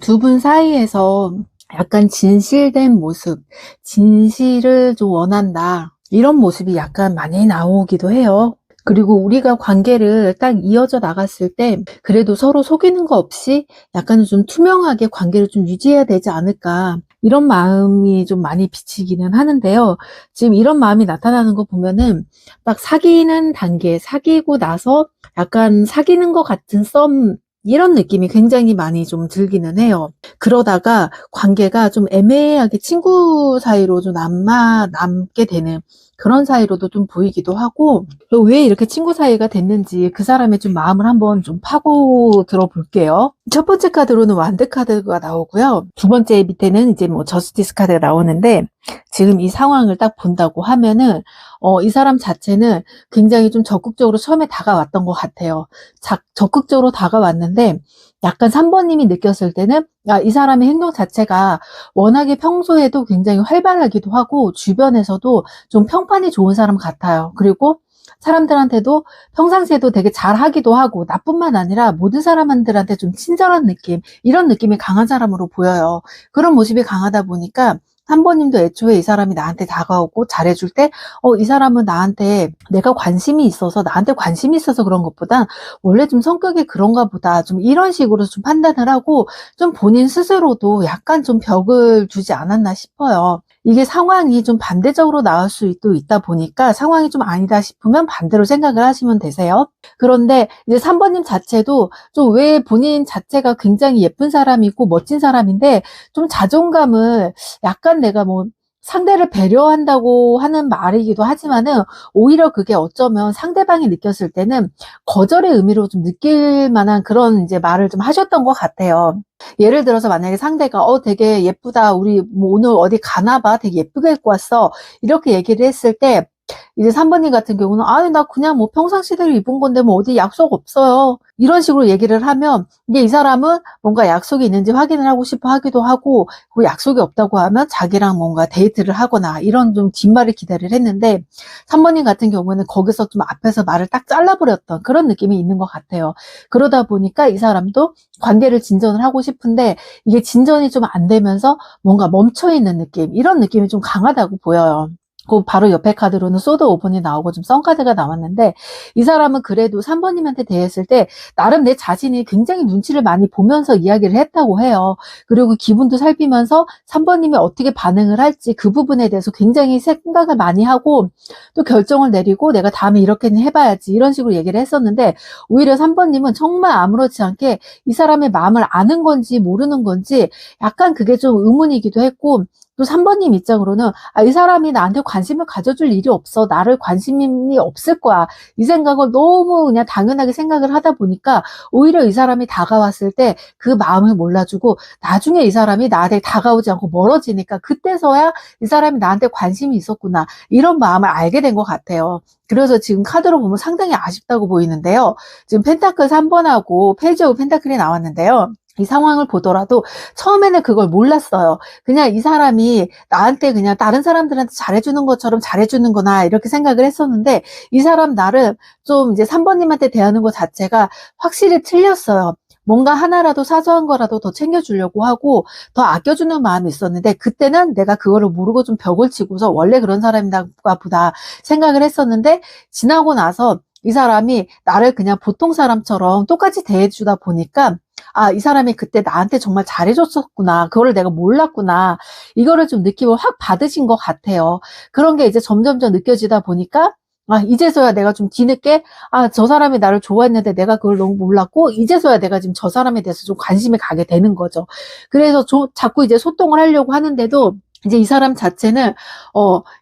두 분 사이에서 약간 진실된 모습, 진실을 좀 원한다. 이런 모습이 약간 많이 나오기도 해요. 그리고 우리가 관계를 딱 이어져 나갔을 때 그래도 서로 속이는 거 없이 약간 좀 투명하게 관계를 좀 유지해야 되지 않을까. 이런 마음이 좀 많이 비치기는 하는데요. 지금 이런 마음이 나타나는 거 보면은 딱 사귀는 단계, 사귀고 나서 약간 사귀는 것 같은 썸, 이런 느낌이 굉장히 많이 좀 들기는 해요. 그러다가 관계가 좀 애매하게 친구 사이로 좀 남게 되는 그런 사이로도 좀 보이기도 하고, 왜 이렇게 친구 사이가 됐는지 그 사람의 좀 마음을 한번 좀 파고 들어볼게요. 첫 번째 카드로는 완드 카드가 나오고요. 두 번째 밑에는 이제 뭐 저스티스 카드가 나오는데, 지금 이 상황을 딱 본다고 하면은 이 사람 자체는 굉장히 좀 적극적으로 처음에 다가왔던 것 같아요. 적극적으로 다가왔는데 약간 3번님이 느꼈을 때는 이 사람의 행동 자체가 워낙에 평소에도 굉장히 활발하기도 하고 주변에서도 좀 평판이 좋은 사람 같아요. 그리고 사람들한테도 평상시에도 되게 잘하기도 하고 나뿐만 아니라 모든 사람들한테 좀 친절한 느낌, 이런 느낌이 강한 사람으로 보여요. 그런 모습이 강하다 보니까 3번님도 애초에 이 사람이 나한테 다가오고 잘해줄 때, 이 사람은 나한테 내가 관심이 있어서, 나한테 관심이 있어서 그런 것보다 원래 좀 성격이 그런가 보다. 좀 이런 식으로 좀 판단을 하고 좀 본인 스스로도 약간 좀 벽을 두지 않았나 싶어요. 이게 상황이 좀 반대적으로 나올 수도 있다 보니까 상황이 좀 아니다 싶으면 반대로 생각을 하시면 되세요. 그런데 이제 3번님 자체도 좀 왜 본인 자체가 굉장히 예쁜 사람이고 멋진 사람인데 좀 자존감을 약간 내가 뭐 상대를 배려한다고 하는 말이기도 하지만은 오히려 그게 어쩌면 상대방이 느꼈을 때는 거절의 의미로 좀 느낄 만한 그런 이제 말을 좀 하셨던 것 같아요. 예를 들어서 만약에 상대가 되게 예쁘다. 우리 뭐 오늘 어디 가나 봐. 되게 예쁘게 입고 왔어. 이렇게 얘기를 했을 때 이제 3번님 같은 경우는 아니 나 그냥 뭐 평상시대로 입은 건데 뭐 어디 약속 없어요. 이런 식으로 얘기를 하면 이게 이 사람은 뭔가 약속이 있는지 확인을 하고 싶어 하기도 하고 그 약속이 없다고 하면 자기랑 뭔가 데이트를 하거나 이런 좀 뒷말을 기대를 했는데 3번님 같은 경우는 거기서 좀 앞에서 말을 딱 잘라버렸던 그런 느낌이 있는 것 같아요. 그러다 보니까 이 사람도 관계를 진전을 하고 싶은데 이게 진전이 좀 안 되면서 뭔가 멈춰있는 느낌, 이런 느낌이 좀 강하다고 보여요. 그 바로 옆에 카드로는 소드 5번이 나오고 좀 썬카드가 나왔는데 이 사람은 그래도 3번님한테 대했을 때 나름 내 자신이 굉장히 눈치를 많이 보면서 이야기를 했다고 해요. 그리고 기분도 살피면서 3번님이 어떻게 반응을 할지 그 부분에 대해서 굉장히 생각을 많이 하고 또 결정을 내리고 내가 다음에 이렇게는 해봐야지 이런 식으로 얘기를 했었는데 오히려 3번님은 정말 아무렇지 않게 이 사람의 마음을 아는 건지 모르는 건지 약간 그게 좀 의문이기도 했고 또 3번님 입장으로는 이 사람이 나한테 관심을 가져줄 일이 없어. 나를 관심이 없을 거야. 이 생각을 너무 그냥 당연하게 생각을 하다 보니까 오히려 이 사람이 다가왔을 때 그 마음을 몰라주고 나중에 이 사람이 나한테 다가오지 않고 멀어지니까 그때서야 이 사람이 나한테 관심이 있었구나. 이런 마음을 알게 된 것 같아요. 그래서 지금 카드로 보면 상당히 아쉽다고 보이는데요. 지금 펜타클 3번하고 페이지 오브 펜타클이 나왔는데요. 이 상황을 보더라도 처음에는 그걸 몰랐어요. 그냥 이 사람이 나한테 그냥 다른 사람들한테 잘해주는 것처럼 잘해주는구나 이렇게 생각을 했었는데 이 사람 나를 좀 이제 3번님한테 대하는 것 자체가 확실히 틀렸어요. 뭔가 하나라도 사소한 거라도 더 챙겨주려고 하고 더 아껴주는 마음이 있었는데 그때는 내가 그거를 모르고 좀 벽을 치고서 원래 그런 사람인가 보다 생각을 했었는데 지나고 나서 이 사람이 나를 그냥 보통 사람처럼 똑같이 대해주다 보니까 아, 이 사람이 그때 나한테 정말 잘해줬었구나. 그거를 내가 몰랐구나. 이거를 좀 느낌을 확 받으신 것 같아요. 그런 게 이제 점점점 느껴지다 보니까 아, 이제서야 내가 좀 뒤늦게, 아, 저 사람이 나를 좋아했는데 내가 그걸 너무 몰랐고, 이제서야 내가 지금 저 사람에 대해서 좀 관심이 가게 되는 거죠. 그래서 자꾸 이제 소통을 하려고 하는데도, 이제 이 사람 자체는,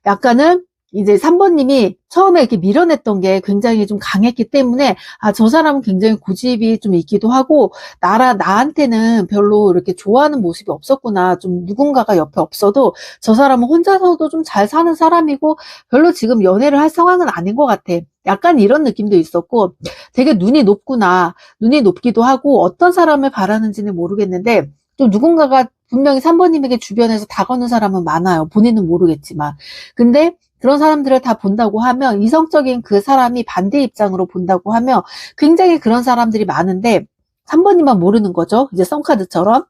약간은, 이제 3번님이 처음에 이렇게 밀어냈던 게 굉장히 좀 강했기 때문에, 아, 저 사람은 굉장히 고집이 좀 있기도 하고, 나한테는 별로 이렇게 좋아하는 모습이 없었구나. 좀 누군가가 옆에 없어도, 저 사람은 혼자서도 좀 잘 사는 사람이고, 별로 지금 연애를 할 상황은 아닌 것 같아. 약간 이런 느낌도 있었고, 되게 눈이 높구나. 눈이 높기도 하고, 어떤 사람을 바라는지는 모르겠는데, 좀 누군가가 분명히 3번님에게 주변에서 다가오는 사람은 많아요. 본인은 모르겠지만. 근데 그런 사람들을 다 본다고 하면, 이성적인 그 사람이 반대 입장으로 본다고 하면 굉장히 그런 사람들이 많은데 3번님만 모르는 거죠. 이제 썸카드처럼.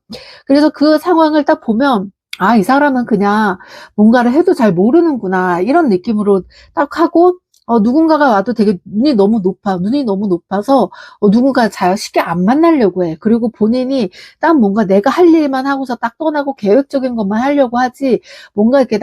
그래서 그 상황을 딱 보면, 아, 이 사람은 그냥 뭔가를 해도 잘 모르는구나. 이런 느낌으로 딱 하고, 누군가가 와도 되게 눈이 너무 높아서, 누군가 잘 쉽게 안 만나려고 해. 그리고 본인이 딱 뭔가 내가 할 일만 하고서 딱 떠나고 계획적인 것만 하려고 하지, 뭔가 이렇게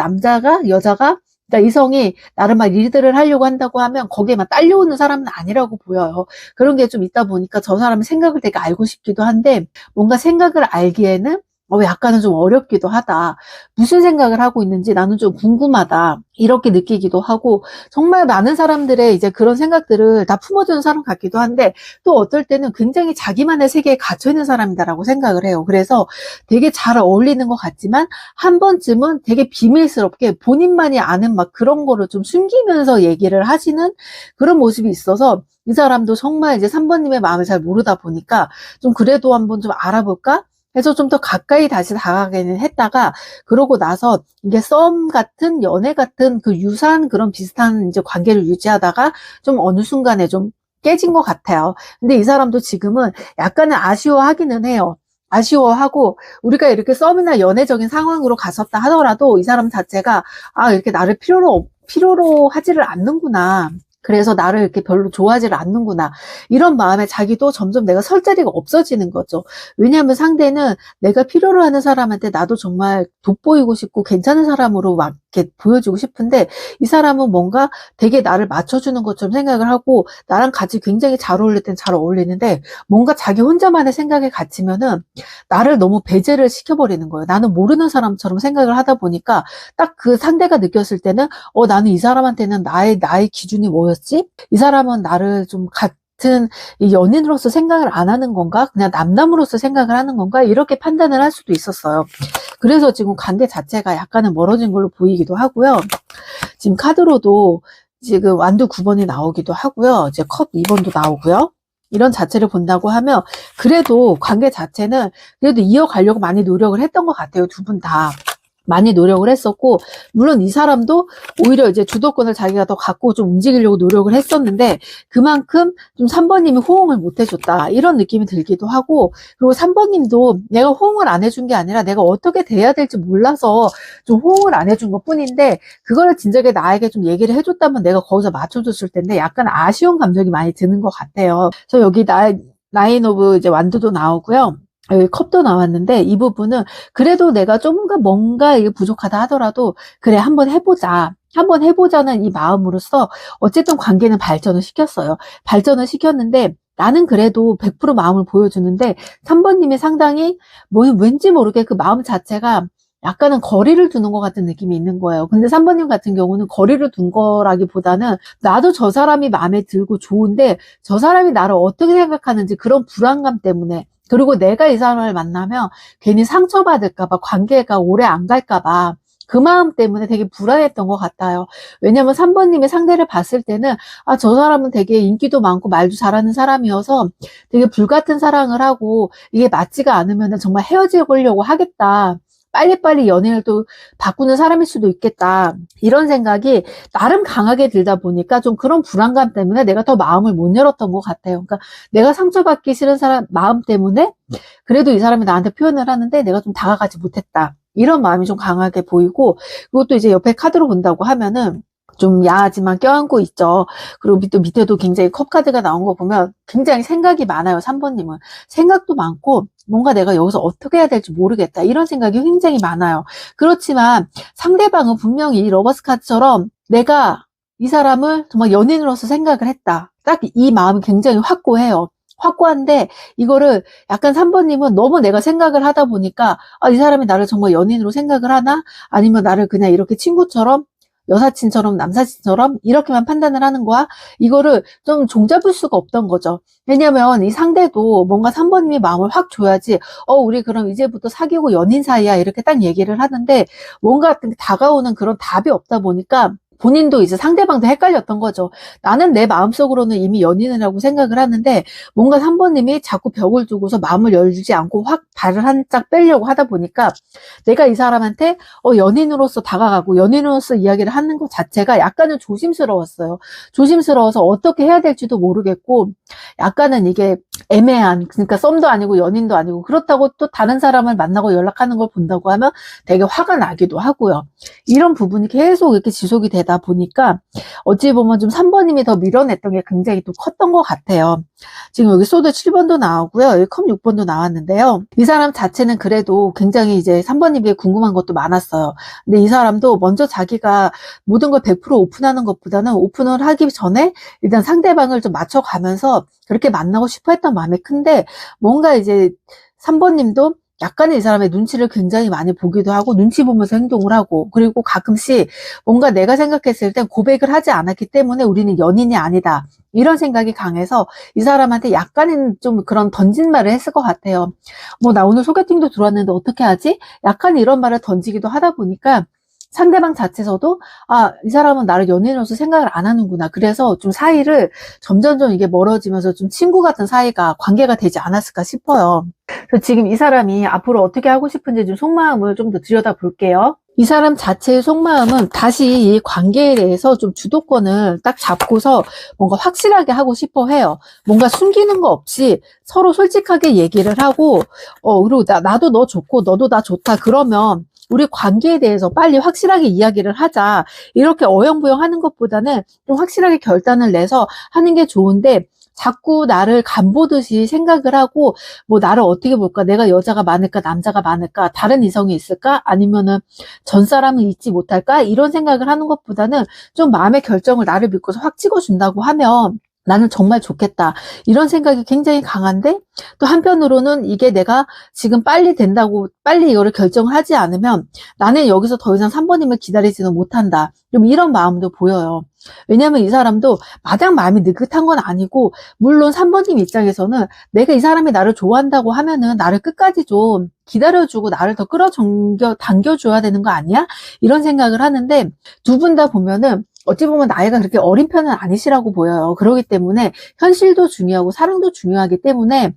여자가, 그러니까 이성이 나를 막 리드를 하려고 한다고 하면 거기에만 딸려오는 사람은 아니라고 보여요. 그런 게 좀 있다 보니까 저 사람의 생각을 되게 알고 싶기도 한데, 뭔가 생각을 알기에는 약간은 좀 어렵기도 하다. 무슨 생각을 하고 있는지 나는 좀 궁금하다. 이렇게 느끼기도 하고, 정말 많은 사람들의 이제 그런 생각들을 다 품어주는 사람 같기도 한데, 또 어떨 때는 굉장히 자기만의 세계에 갇혀있는 사람이다라고 생각을 해요. 그래서 되게 잘 어울리는 것 같지만, 한 번쯤은 되게 비밀스럽게 본인만이 아는 막 그런 거를 좀 숨기면서 얘기를 하시는 그런 모습이 있어서, 이 사람도 정말 이제 3번님의 마음을 잘 모르다 보니까, 좀 그래도 한번 좀 알아볼까? 해서 좀 더 가까이 다시 다가가기는 했다가, 그러고 나서 이게 썸 같은, 연애 같은 그 유사한 그런 비슷한 이제 관계를 유지하다가 좀 어느 순간에 좀 깨진 것 같아요. 근데 이 사람도 지금은 약간은 아쉬워하기는 해요. 아쉬워하고, 우리가 이렇게 썸이나 연애적인 상황으로 갔었다 하더라도 이 사람 자체가, 아, 이렇게 나를 필요로 하지를 않는구나. 그래서 나를 이렇게 별로 좋아하지를 않는구나. 이런 마음에 자기도 점점 내가 설 자리가 없어지는 거죠. 왜냐하면 상대는 내가 필요로 하는 사람한테 나도 정말 돋보이고 싶고 괜찮은 사람으로 막 이렇게 보여주고 싶은데, 이 사람은 뭔가 되게 나를 맞춰주는 것처럼 생각을 하고 나랑 같이 굉장히 잘 어울릴 땐 잘 어울리는데, 뭔가 자기 혼자만의 생각에 갇히면은 나를 너무 배제를 시켜버리는 거예요. 나는 모르는 사람처럼 생각을 하다 보니까 딱 그 상대가 느꼈을 때는 나는 이 사람한테는 나의 기준이 뭐였지? 이 사람은 나를 좀 같은 이 연인으로서 생각을 안 하는 건가? 그냥 남남으로서 생각을 하는 건가? 이렇게 판단을 할 수도 있었어요. 그래서 지금 관계 자체가 약간은 멀어진 걸로 보이기도 하고요. 지금 카드로도 지금 완두 9번이 나오기도 하고요. 이제 컵 2번도 나오고요. 이런 자체를 본다고 하면 그래도 관계 자체는 그래도 이어가려고 많이 노력을 했던 것 같아요. 두 분 다. 많이 노력을 했었고, 물론 이 사람도 오히려 이제 주도권을 자기가 더 갖고 좀 움직이려고 노력을 했었는데, 그만큼 좀 3번님이 호응을 못 해줬다. 이런 느낌이 들기도 하고, 그리고 3번님도 내가 호응을 안 해준 게 아니라 내가 어떻게 돼야 될지 몰라서 좀 호응을 안 해준 것 뿐인데, 그거를 진작에 나에게 좀 얘기를 해줬다면 내가 거기서 맞춰줬을 텐데, 약간 아쉬운 감정이 많이 드는 것 같아요. 그래서 여기 나인 오브 이제 완두도 나오고요. 여기 컵도 나왔는데, 이 부분은 그래도 내가 조금가 뭔가 이게 부족하다 하더라도 그래 한번 해보자는 이 마음으로써 어쨌든 관계는 발전을 시켰어요. 발전을 시켰는데 나는 그래도 100% 마음을 보여주는데 3번님이 상당히 왠지 모르게 그 마음 자체가 약간은 거리를 두는 것 같은 느낌이 있는 거예요. 근데 3번님 같은 경우는 거리를 둔 거라기보다는 나도 저 사람이 마음에 들고 좋은데 저 사람이 나를 어떻게 생각하는지 그런 불안감 때문에, 그리고 내가 이 사람을 만나면 괜히 상처받을까봐, 관계가 오래 안 갈까봐 그 마음 때문에 되게 불안했던 것 같아요. 왜냐면 3번님의 상대를 봤을 때는 아, 저 사람은 되게 인기도 많고 말도 잘하는 사람이어서 되게 불같은 사랑을 하고 이게 맞지가 않으면 정말 헤어지려고 하겠다. 빨리빨리 연애를 또 바꾸는 사람일 수도 있겠다. 이런 생각이 나름 강하게 들다 보니까 좀 그런 불안감 때문에 내가 더 마음을 못 열었던 것 같아요. 그러니까 내가 상처받기 싫은 사람 마음 때문에 그래도 이 사람이 나한테 표현을 하는데 내가 좀 다가가지 못했다. 이런 마음이 좀 강하게 보이고, 그리고 또 이제 옆에 카드로 본다고 하면은 좀 야하지만 껴안고 있죠. 그리고 또 밑에도 굉장히 컵 카드가 나온 거 보면 굉장히 생각이 많아요. 3번님은. 생각도 많고 뭔가 내가 여기서 어떻게 해야 될지 모르겠다. 이런 생각이 굉장히 많아요. 그렇지만 상대방은 분명히 이 러버스 카드처럼 내가 이 사람을 정말 연인으로서 생각을 했다. 딱 이 마음이 굉장히 확고해요. 확고한데 이거를 약간 3번님은 너무 내가 생각을 하다 보니까 아, 이 사람이 나를 정말 연인으로 생각을 하나? 아니면 나를 그냥 이렇게 친구처럼 여사친처럼 남사친처럼 이렇게만 판단을 하는 거야? 이거를 좀 종잡을 수가 없던 거죠. 왜냐면 이 상대도 뭔가 3번님이 마음을 확 줘야지 우리 그럼 이제부터 사귀고 연인 사이야 이렇게 딱 얘기를 하는데 뭔가 다가오는 그런 답이 없다 보니까 본인도 이제 상대방도 헷갈렸던 거죠. 나는 내 마음속으로는 이미 연인이라고 생각을 하는데 뭔가 3번님이 자꾸 벽을 두고서 마음을 열지 않고 확 발을 한 짝 빼려고 하다 보니까 내가 이 사람한테 연인으로서 다가가고 연인으로서 이야기를 하는 것 자체가 약간은 조심스러웠어요. 조심스러워서 어떻게 해야 될지도 모르겠고 약간은 이게 애매한, 그러니까 썸도 아니고 연인도 아니고 그렇다고 또 다른 사람을 만나고 연락하는 걸 본다고 하면 되게 화가 나기도 하고요. 이런 부분이 계속 이렇게 지속이 되다 보니까 어찌 보면 좀 3번님이 더 밀어냈던 게 굉장히 또 컸던 것 같아요. 지금 여기 소드 7번도 나오고요. 여기 컵 6번도 나왔는데요. 이 사람 자체는 그래도 굉장히 이제 3번님에게 궁금한 것도 많았어요. 근데 이 사람도 먼저 자기가 모든 걸 100% 오픈하는 것보다는 오픈을 하기 전에 일단 상대방을 좀 맞춰가면서 그렇게 만나고 싶어 했던 마음이 큰데 뭔가 이제 3번님도 약간의 이 사람의 눈치를 굉장히 많이 보기도 하고 눈치 보면서 행동을 하고 그리고 가끔씩 뭔가 내가 생각했을 땐 고백을 하지 않았기 때문에 우리는 연인이 아니다. 이런 생각이 강해서 이 사람한테 약간은 좀 그런 던진 말을 했을 것 같아요. 뭐 나 오늘 소개팅도 들어왔는데 어떻게 하지? 약간 이런 말을 던지기도 하다 보니까 상대방 자체에서도 아, 이 사람은 나를 연인으로서 생각을 안 하는구나. 그래서 좀 사이를 점점점 이게 멀어지면서 좀 친구 같은 사이가 관계가 되지 않았을까 싶어요. 그래서 지금 이 사람이 앞으로 어떻게 하고 싶은지 좀 속마음을 좀 더 들여다볼게요. 이 사람 자체의 속마음은 다시 이 관계에 대해서 좀 주도권을 딱 잡고서 뭔가 확실하게 하고 싶어 해요. 뭔가 숨기는 거 없이 서로 솔직하게 얘기를 하고, 그리고 나도 너 좋고 너도 나 좋다. 그러면 우리 관계에 대해서 빨리 확실하게 이야기를 하자. 이렇게 어영부영 하는 것보다는 좀 확실하게 결단을 내서 하는 게 좋은데, 자꾸 나를 간보듯이 생각을 하고 뭐 나를 어떻게 볼까? 내가 여자가 많을까? 남자가 많을까? 다른 이성이 있을까? 아니면은 전 사람은 잊지 못할까? 이런 생각을 하는 것보다는 좀 마음의 결정을 나를 믿고서 확 찍어준다고 하면 나는 정말 좋겠다. 이런 생각이 굉장히 강한데 또 한편으로는 이게 내가 지금 빨리 된다고 빨리 이거를 결정을 하지 않으면 나는 여기서 더 이상 3번님을 기다리지는 못한다. 좀 이런 마음도 보여요. 왜냐면 이 사람도 마냥 마음이 느긋한 건 아니고 물론 3번님 입장에서는 내가 이 사람이 나를 좋아한다고 하면은 나를 끝까지 좀 기다려주고 나를 더 당겨줘야 되는 거 아니야? 이런 생각을 하는데 두 분 다 보면은 어찌 보면 나이가 그렇게 어린 편은 아니시라고 보여요. 그렇기 때문에 현실도 중요하고 사랑도 중요하기 때문에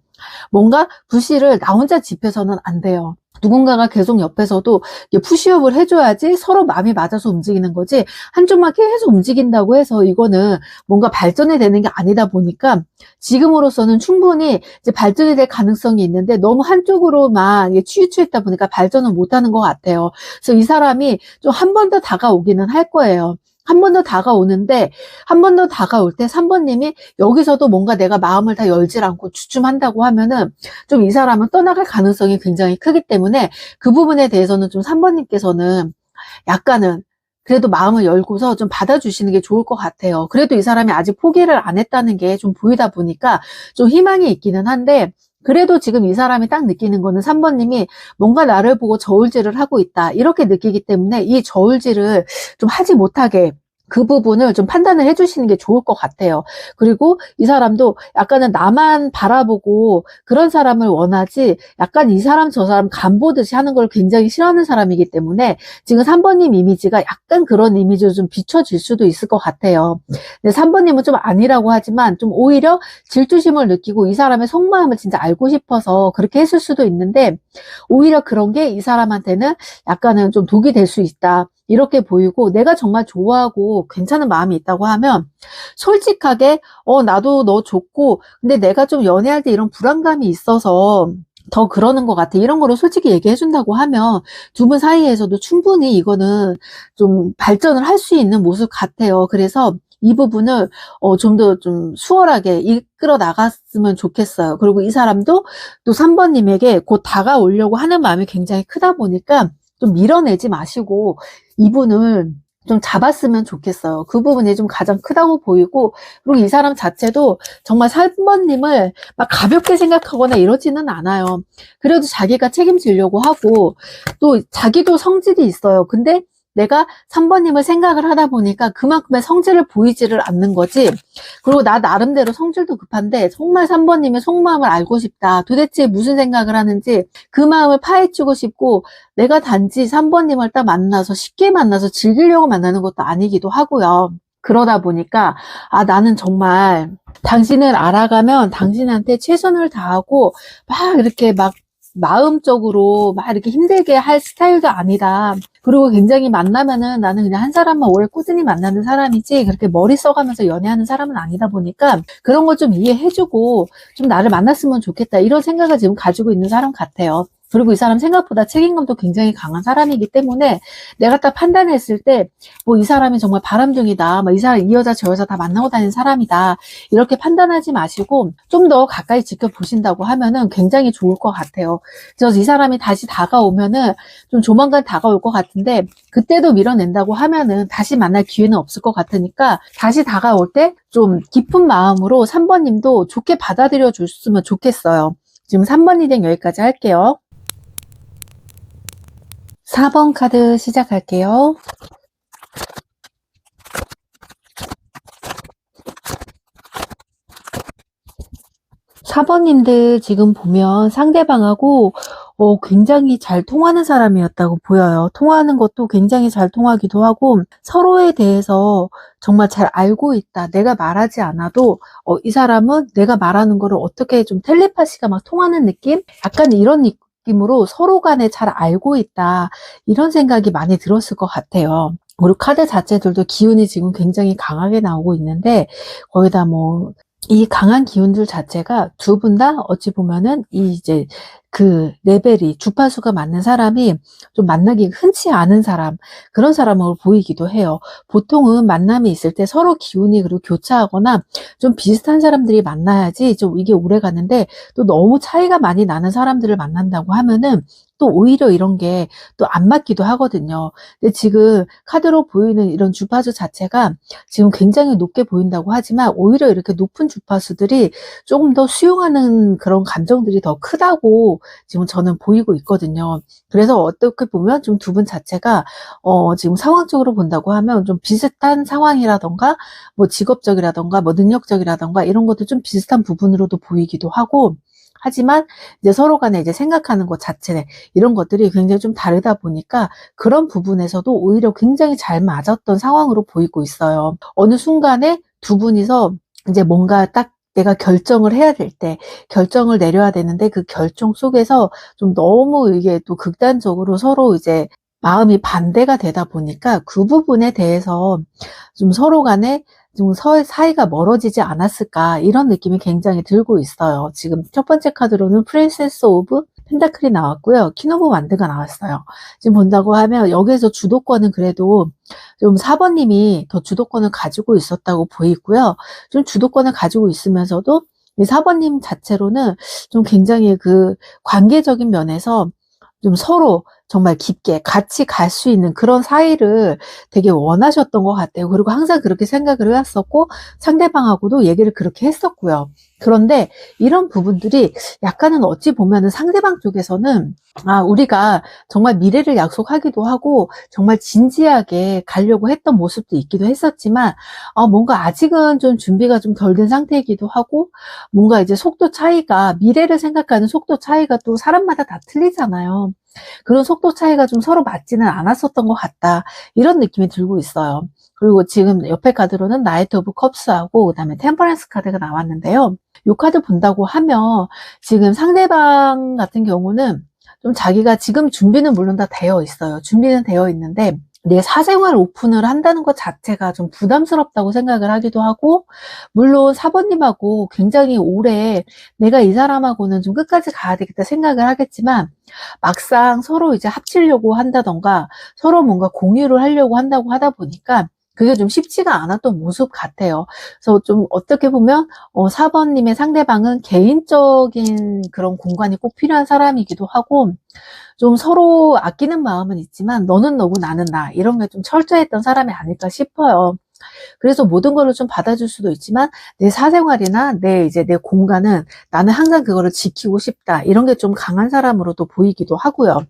뭔가 부실을 나 혼자 짚해서는 안 돼요. 누군가가 계속 옆에서도 푸시업을 해줘야지 서로 마음이 맞아서 움직이는 거지 한쪽만 계속 움직인다고 해서 이거는 뭔가 발전이 되는 게 아니다 보니까 지금으로서는 충분히 이제 발전이 될 가능성이 있는데 너무 한쪽으로만 치우치했다 보니까 발전을 못하는 것 같아요. 그래서 이 사람이 좀 한 번 더 다가오기는 할 거예요. 한 번 더 다가오는데 한 번 더 다가올 때 3번님이 여기서도 뭔가 내가 마음을 다 열질 않고 주춤한다고 하면은 좀 이 사람은 떠나갈 가능성이 굉장히 크기 때문에 그 부분에 대해서는 좀 3번님께서는 약간은 그래도 마음을 열고서 좀 받아주시는 게 좋을 것 같아요. 그래도 이 사람이 아직 포기를 안 했다는 게 좀 보이다 보니까 좀 희망이 있기는 한데 그래도 지금 이 사람이 딱 느끼는 거는 3번님이 뭔가 나를 보고 저울질을 하고 있다. 이렇게 느끼기 때문에 이 저울질을 좀 하지 못하게 그 부분을 좀 판단을 해주시는 게 좋을 것 같아요. 그리고 이 사람도 약간은 나만 바라보고 그런 사람을 원하지 약간 이 사람 저 사람 간보듯이 하는 걸 굉장히 싫어하는 사람이기 때문에 지금 3번님 이미지가 약간 그런 이미지로 좀 비춰질 수도 있을 것 같아요. 근데 3번님은 좀 아니라고 하지만 좀 오히려 질투심을 느끼고 이 사람의 속마음을 진짜 알고 싶어서 그렇게 했을 수도 있는데 오히려 그런 게 이 사람한테는 약간은 좀 독이 될 수 있다. 이렇게 보이고 내가 정말 좋아하고 괜찮은 마음이 있다고 하면 솔직하게 나도 너 좋고 근데 내가 좀 연애할 때 이런 불안감이 있어서 더 그러는 것 같아. 이런 거를 솔직히 얘기해 준다고 하면 두 분 사이에서도 충분히 이거는 좀 발전을 할 수 있는 모습 같아요. 그래서 이 부분을 좀 더 좀 수월하게 이끌어 나갔으면 좋겠어요. 그리고 이 사람도 또 3번님에게 곧 다가오려고 하는 마음이 굉장히 크다 보니까 좀 밀어내지 마시고 이분을 좀 잡았으면 좋겠어요. 그 부분이 좀 가장 크다고 보이고, 그리고 이 사람 자체도 정말 3번님을 막 가볍게 생각하거나 이러지는 않아요. 그래도 자기가 책임지려고 하고, 또 자기도 성질이 있어요. 근데 내가 3번님을 생각을 하다 보니까 그만큼의 성질을 보이지를 않는 거지. 그리고 나 나름대로 성질도 급한데 정말 3번님의 속마음을 알고 싶다. 도대체 무슨 생각을 하는지 그 마음을 파헤치고 싶고, 내가 단지 3번님을 딱 만나서 쉽게 만나서 즐기려고 만나는 것도 아니기도 하고요. 그러다 보니까 나는 정말 당신을 알아가면 당신한테 최선을 다하고 막 이렇게 막 마음적으로 막 이렇게 힘들게 할 스타일도 아니다. 그리고 굉장히 만나면은 나는 그냥 한 사람만 오래 꾸준히 만나는 사람이지 그렇게 머리 써가면서 연애하는 사람은 아니다 보니까 그런 걸 좀 이해해주고 좀 나를 만났으면 좋겠다. 이런 생각을 지금 가지고 있는 사람 같아요. 그리고 이 사람 생각보다 책임감도 굉장히 강한 사람이기 때문에 내가 딱 판단했을 때 뭐 이 사람이 정말 바람둥이다. 뭐 이 사람 이 여자 저 여자 다 만나고 다니는 사람이다. 이렇게 판단하지 마시고 좀 더 가까이 지켜보신다고 하면은 굉장히 좋을 것 같아요. 그래서 이 사람이 다시 다가오면은 좀 조만간 다가올 것 같은데 그때도 밀어낸다고 하면은 다시 만날 기회는 없을 것 같으니까 다시 다가올 때 좀 깊은 마음으로 3번님도 좋게 받아들여 줬으면 좋겠어요. 지금 3번 리딩 여기까지 할게요. 4번 카드 시작할게요. 4번님들 지금 보면 상대방하고 굉장히 잘 통하는 사람이었다고 보여요. 통하는 것도 굉장히 잘 통하기도 하고 서로에 대해서 정말 잘 알고 있다. 내가 말하지 않아도 이 사람은 내가 말하는 거를 어떻게 좀 텔레파시가 막 통하는 느낌? 약간 이런 느낌으로 서로 간에 잘 알고 있다. 이런 생각이 많이 들었을 것 같아요. 그리고 카드 자체들도 기운이 지금 굉장히 강하게 나오고 있는데 거기다 뭐 이 강한 기운들 자체가 두 분 다 어찌 보면은 이제 그 레벨이 주파수가 맞는 사람이 좀 만나기 흔치 않은 사람, 그런 사람으로 보이기도 해요. 보통은 만남이 있을 때 서로 기운이 그리고 교차하거나 좀 비슷한 사람들이 만나야지 좀 이게 오래 가는데 또 너무 차이가 많이 나는 사람들을 만난다고 하면은 또 오히려 이런 게 또 안 맞기도 하거든요. 근데 지금 카드로 보이는 이런 주파수 자체가 지금 굉장히 높게 보인다고 하지만 오히려 이렇게 높은 주파수들이 조금 더 수용하는 그런 감정들이 더 크다고 지금 저는 보이고 있거든요. 그래서 어떻게 보면 좀 두 분 자체가 지금 상황적으로 본다고 하면 좀 비슷한 상황이라던가 뭐 직업적이라던가 뭐 능력적이라던가 이런 것도 좀 비슷한 부분으로도 보이기도 하고 하지만 이제 서로 간에 이제 생각하는 것 자체 이런 것들이 굉장히 좀 다르다 보니까 그런 부분에서도 오히려 굉장히 잘 맞았던 상황으로 보이고 있어요. 어느 순간에 두 분이서 이제 뭔가 딱 내가 결정을 해야 될 때 결정을 내려야 되는데 그 결정 속에서 좀 너무 이게 또 극단적으로 서로 이제 마음이 반대가 되다 보니까 그 부분에 대해서 좀 서로 간에 좀 사이가 멀어지지 않았을까 이런 느낌이 굉장히 들고 있어요. 지금 첫 번째 카드로는 프린세스 오브 펜타클이 나왔고요. 킹 오브 완드가 나왔어요. 지금 본다고 하면 여기에서 주도권은 그래도 좀 4번님이 더 주도권을 가지고 있었다고 보이고요. 좀 주도권을 가지고 있으면서도 이 4번님 자체로는 좀 굉장히 그 관계적인 면에서 좀 서로 정말 깊게 같이 갈 수 있는 그런 사이를 되게 원하셨던 것 같아요. 그리고 항상 그렇게 생각을 해왔었고 상대방하고도 얘기를 그렇게 했었고요. 그런데 이런 부분들이 약간은 어찌 보면은 상대방 쪽에서는 우리가 정말 미래를 약속하기도 하고 정말 진지하게 가려고 했던 모습도 있기도 했었지만 뭔가 아직은 좀 준비가 좀 덜 된 상태이기도 하고 뭔가 이제 속도 차이가 미래를 생각하는 속도 차이가 또 사람마다 다 틀리잖아요. 그런 속도 차이가 좀 서로 맞지는 않았었던 것 같다. 이런 느낌이 들고 있어요. 그리고 지금 옆에 카드로는 나이트 오브 컵스하고 그다음에 템퍼런스 카드가 나왔는데요. 이 카드 본다고 하면 지금 상대방 같은 경우는 좀 자기가 지금 준비는 물론 다 되어 있어요. 준비는 되어 있는데 내 사생활 오픈을 한다는 것 자체가 좀 부담스럽다고 생각을 하기도 하고, 물론 사모님하고 굉장히 오래 내가 이 사람하고는 좀 끝까지 가야 되겠다 생각을 하겠지만, 막상 서로 이제 합치려고 한다던가 서로 뭔가 공유를 하려고 한다고 하다 보니까 그게 좀 쉽지가 않았던 모습 같아요. 그래서 좀 어떻게 보면 4번님의 상대방은 개인적인 그런 공간이 꼭 필요한 사람이기도 하고, 좀 서로 아끼는 마음은 있지만 너는 너고 나는 나, 이런 게 좀 철저했던 사람이 아닐까 싶어요. 그래서 모든 거를 좀 받아줄 수도 있지만 내 사생활이나 내 공간은 나는 항상 그거를 지키고 싶다, 이런 게 좀 강한 사람으로도 보이기도 하고요.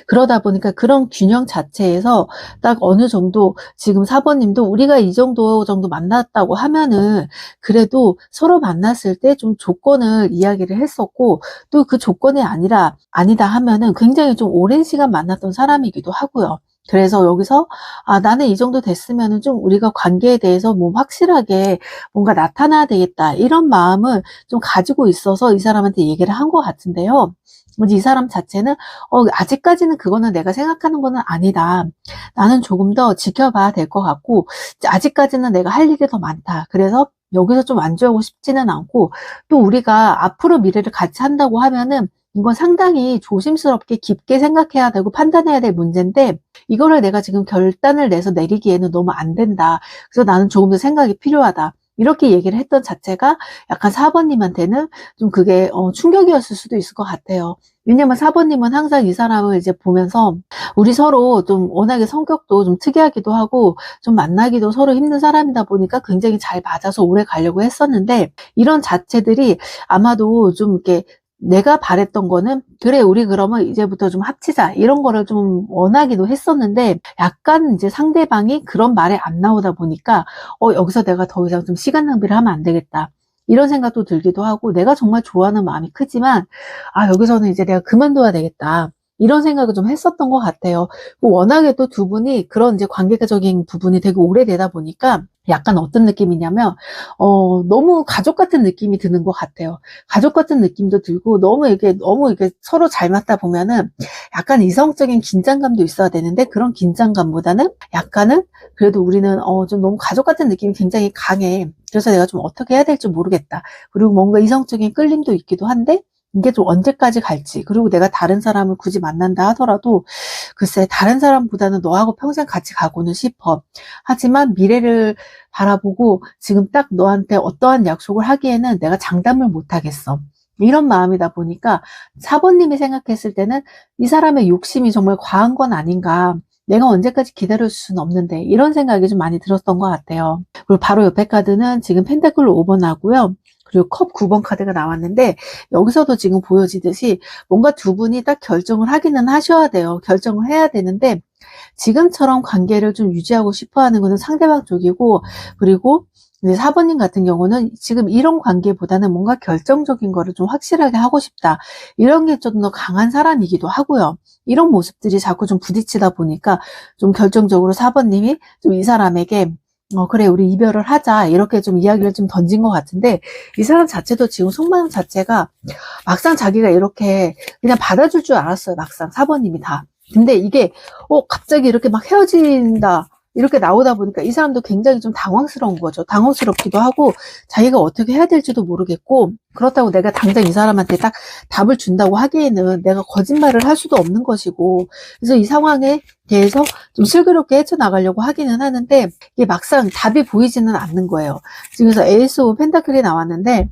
그러다 보니까 그런 균형 자체에서 딱 어느 정도, 지금 4번님도 우리가 이 정도 만났다고 하면은 그래도 서로 만났을 때 좀 조건을 이야기를 했었고, 또 그 조건이 아니다 하면은 굉장히 좀 오랜 시간 만났던 사람이기도 하고요. 그래서 여기서 나는 이 정도 됐으면은 좀 우리가 관계에 대해서 뭐 확실하게 뭔가 나타나야 되겠다, 이런 마음을 좀 가지고 있어서 이 사람한테 얘기를 한 것 같은데요. 이 사람 자체는 아직까지는 그거는 내가 생각하는 거는 아니다. 나는 조금 더 지켜봐야 될 것 같고, 아직까지는 내가 할 일이 더 많다. 그래서 여기서 좀 완주하고 싶지는 않고, 또 우리가 앞으로 미래를 같이 한다고 하면은 이건 상당히 조심스럽게 깊게 생각해야 되고 판단해야 될 문제인데, 이거를 내가 지금 결단을 내서 내리기에는 너무 안 된다. 그래서 나는 조금 더 생각이 필요하다, 이렇게 얘기를 했던 자체가 약간 4번님한테는 좀 그게 충격이었을 수도 있을 것 같아요. 왜냐면 4번님은 항상 이 사람을 이제 보면서 우리 서로 좀 워낙에 성격도 좀 특이하기도 하고 좀 만나기도 서로 힘든 사람이다 보니까 굉장히 잘 맞아서 오래 가려고 했었는데, 이런 자체들이 아마도 좀 이렇게 내가 바랬던 거는 그래 우리 그러면 이제부터 좀 합치자, 이런 거를 좀 원하기도 했었는데, 약간 이제 상대방이 그런 말이 안 나오다 보니까 여기서 내가 더 이상 좀 시간 낭비를 하면 안 되겠다, 이런 생각도 들기도 하고, 내가 정말 좋아하는 마음이 크지만 여기서는 이제 내가 그만둬야 되겠다, 이런 생각을 좀 했었던 것 같아요. 워낙에 또 두 분이 그런 이제 관계적인 부분이 되게 오래되다 보니까 약간 어떤 느낌이냐면 너무 가족 같은 느낌이 드는 것 같아요. 가족 같은 느낌도 들고, 너무 이게 서로 잘 맞다 보면은 약간 이성적인 긴장감도 있어야 되는데, 그런 긴장감보다는 약간은 그래도 우리는 좀 너무 가족 같은 느낌이 굉장히 강해. 그래서 내가 좀 어떻게 해야 될지 모르겠다. 그리고 뭔가 이성적인 끌림도 있기도 한데, 이게 좀 언제까지 갈지, 그리고 내가 다른 사람을 굳이 만난다 하더라도 글쎄 다른 사람보다는 너하고 평생 같이 가고는 싶어. 하지만 미래를 바라보고 지금 딱 너한테 어떠한 약속을 하기에는 내가 장담을 못 하겠어, 이런 마음이다 보니까 4번님이 생각했을 때는 이 사람의 욕심이 정말 과한 건 아닌가, 내가 언제까지 기다릴 수는 없는데, 이런 생각이 좀 많이 들었던 것 같아요. 그리고 바로 옆에 카드는 지금 펜타클 5번 하고요. 그리고 컵 9번 카드가 나왔는데, 여기서도 지금 보여지듯이 뭔가 두 분이 딱 결정을 하기는 하셔야 돼요. 결정을 해야 되는데, 지금처럼 관계를 좀 유지하고 싶어 하는 것은 상대방 쪽이고, 그리고 이제 4번님 같은 경우는 지금 이런 관계보다는 뭔가 결정적인 거를 좀 확실하게 하고 싶다, 이런 게 좀 더 강한 사람이기도 하고요. 이런 모습들이 자꾸 좀 부딪히다 보니까 좀 결정적으로 4번님이 좀 이 사람에게 그래 우리 이별을 하자, 이렇게 좀 이야기를 좀 던진 것 같은데, 이 사람 자체도 지금 속마음 자체가 막상 자기가 이렇게 그냥 받아줄 줄 알았어요, 막상 4번님이 다. 근데 이게 갑자기 이렇게 막 헤어진다, 이렇게 나오다 보니까 이 사람도 굉장히 좀 당황스러운 거죠. 당황스럽기도 하고 자기가 어떻게 해야 될지도 모르겠고, 그렇다고 내가 당장 이 사람한테 딱 답을 준다고 하기에는 내가 거짓말을 할 수도 없는 것이고, 그래서 이 상황에 대해서 좀 슬기롭게 헤쳐나가려고 하기는 하는데, 이게 막상 답이 보이지는 않는 거예요. 지금 그래서 에이스 오브 펜타클이 나왔는데,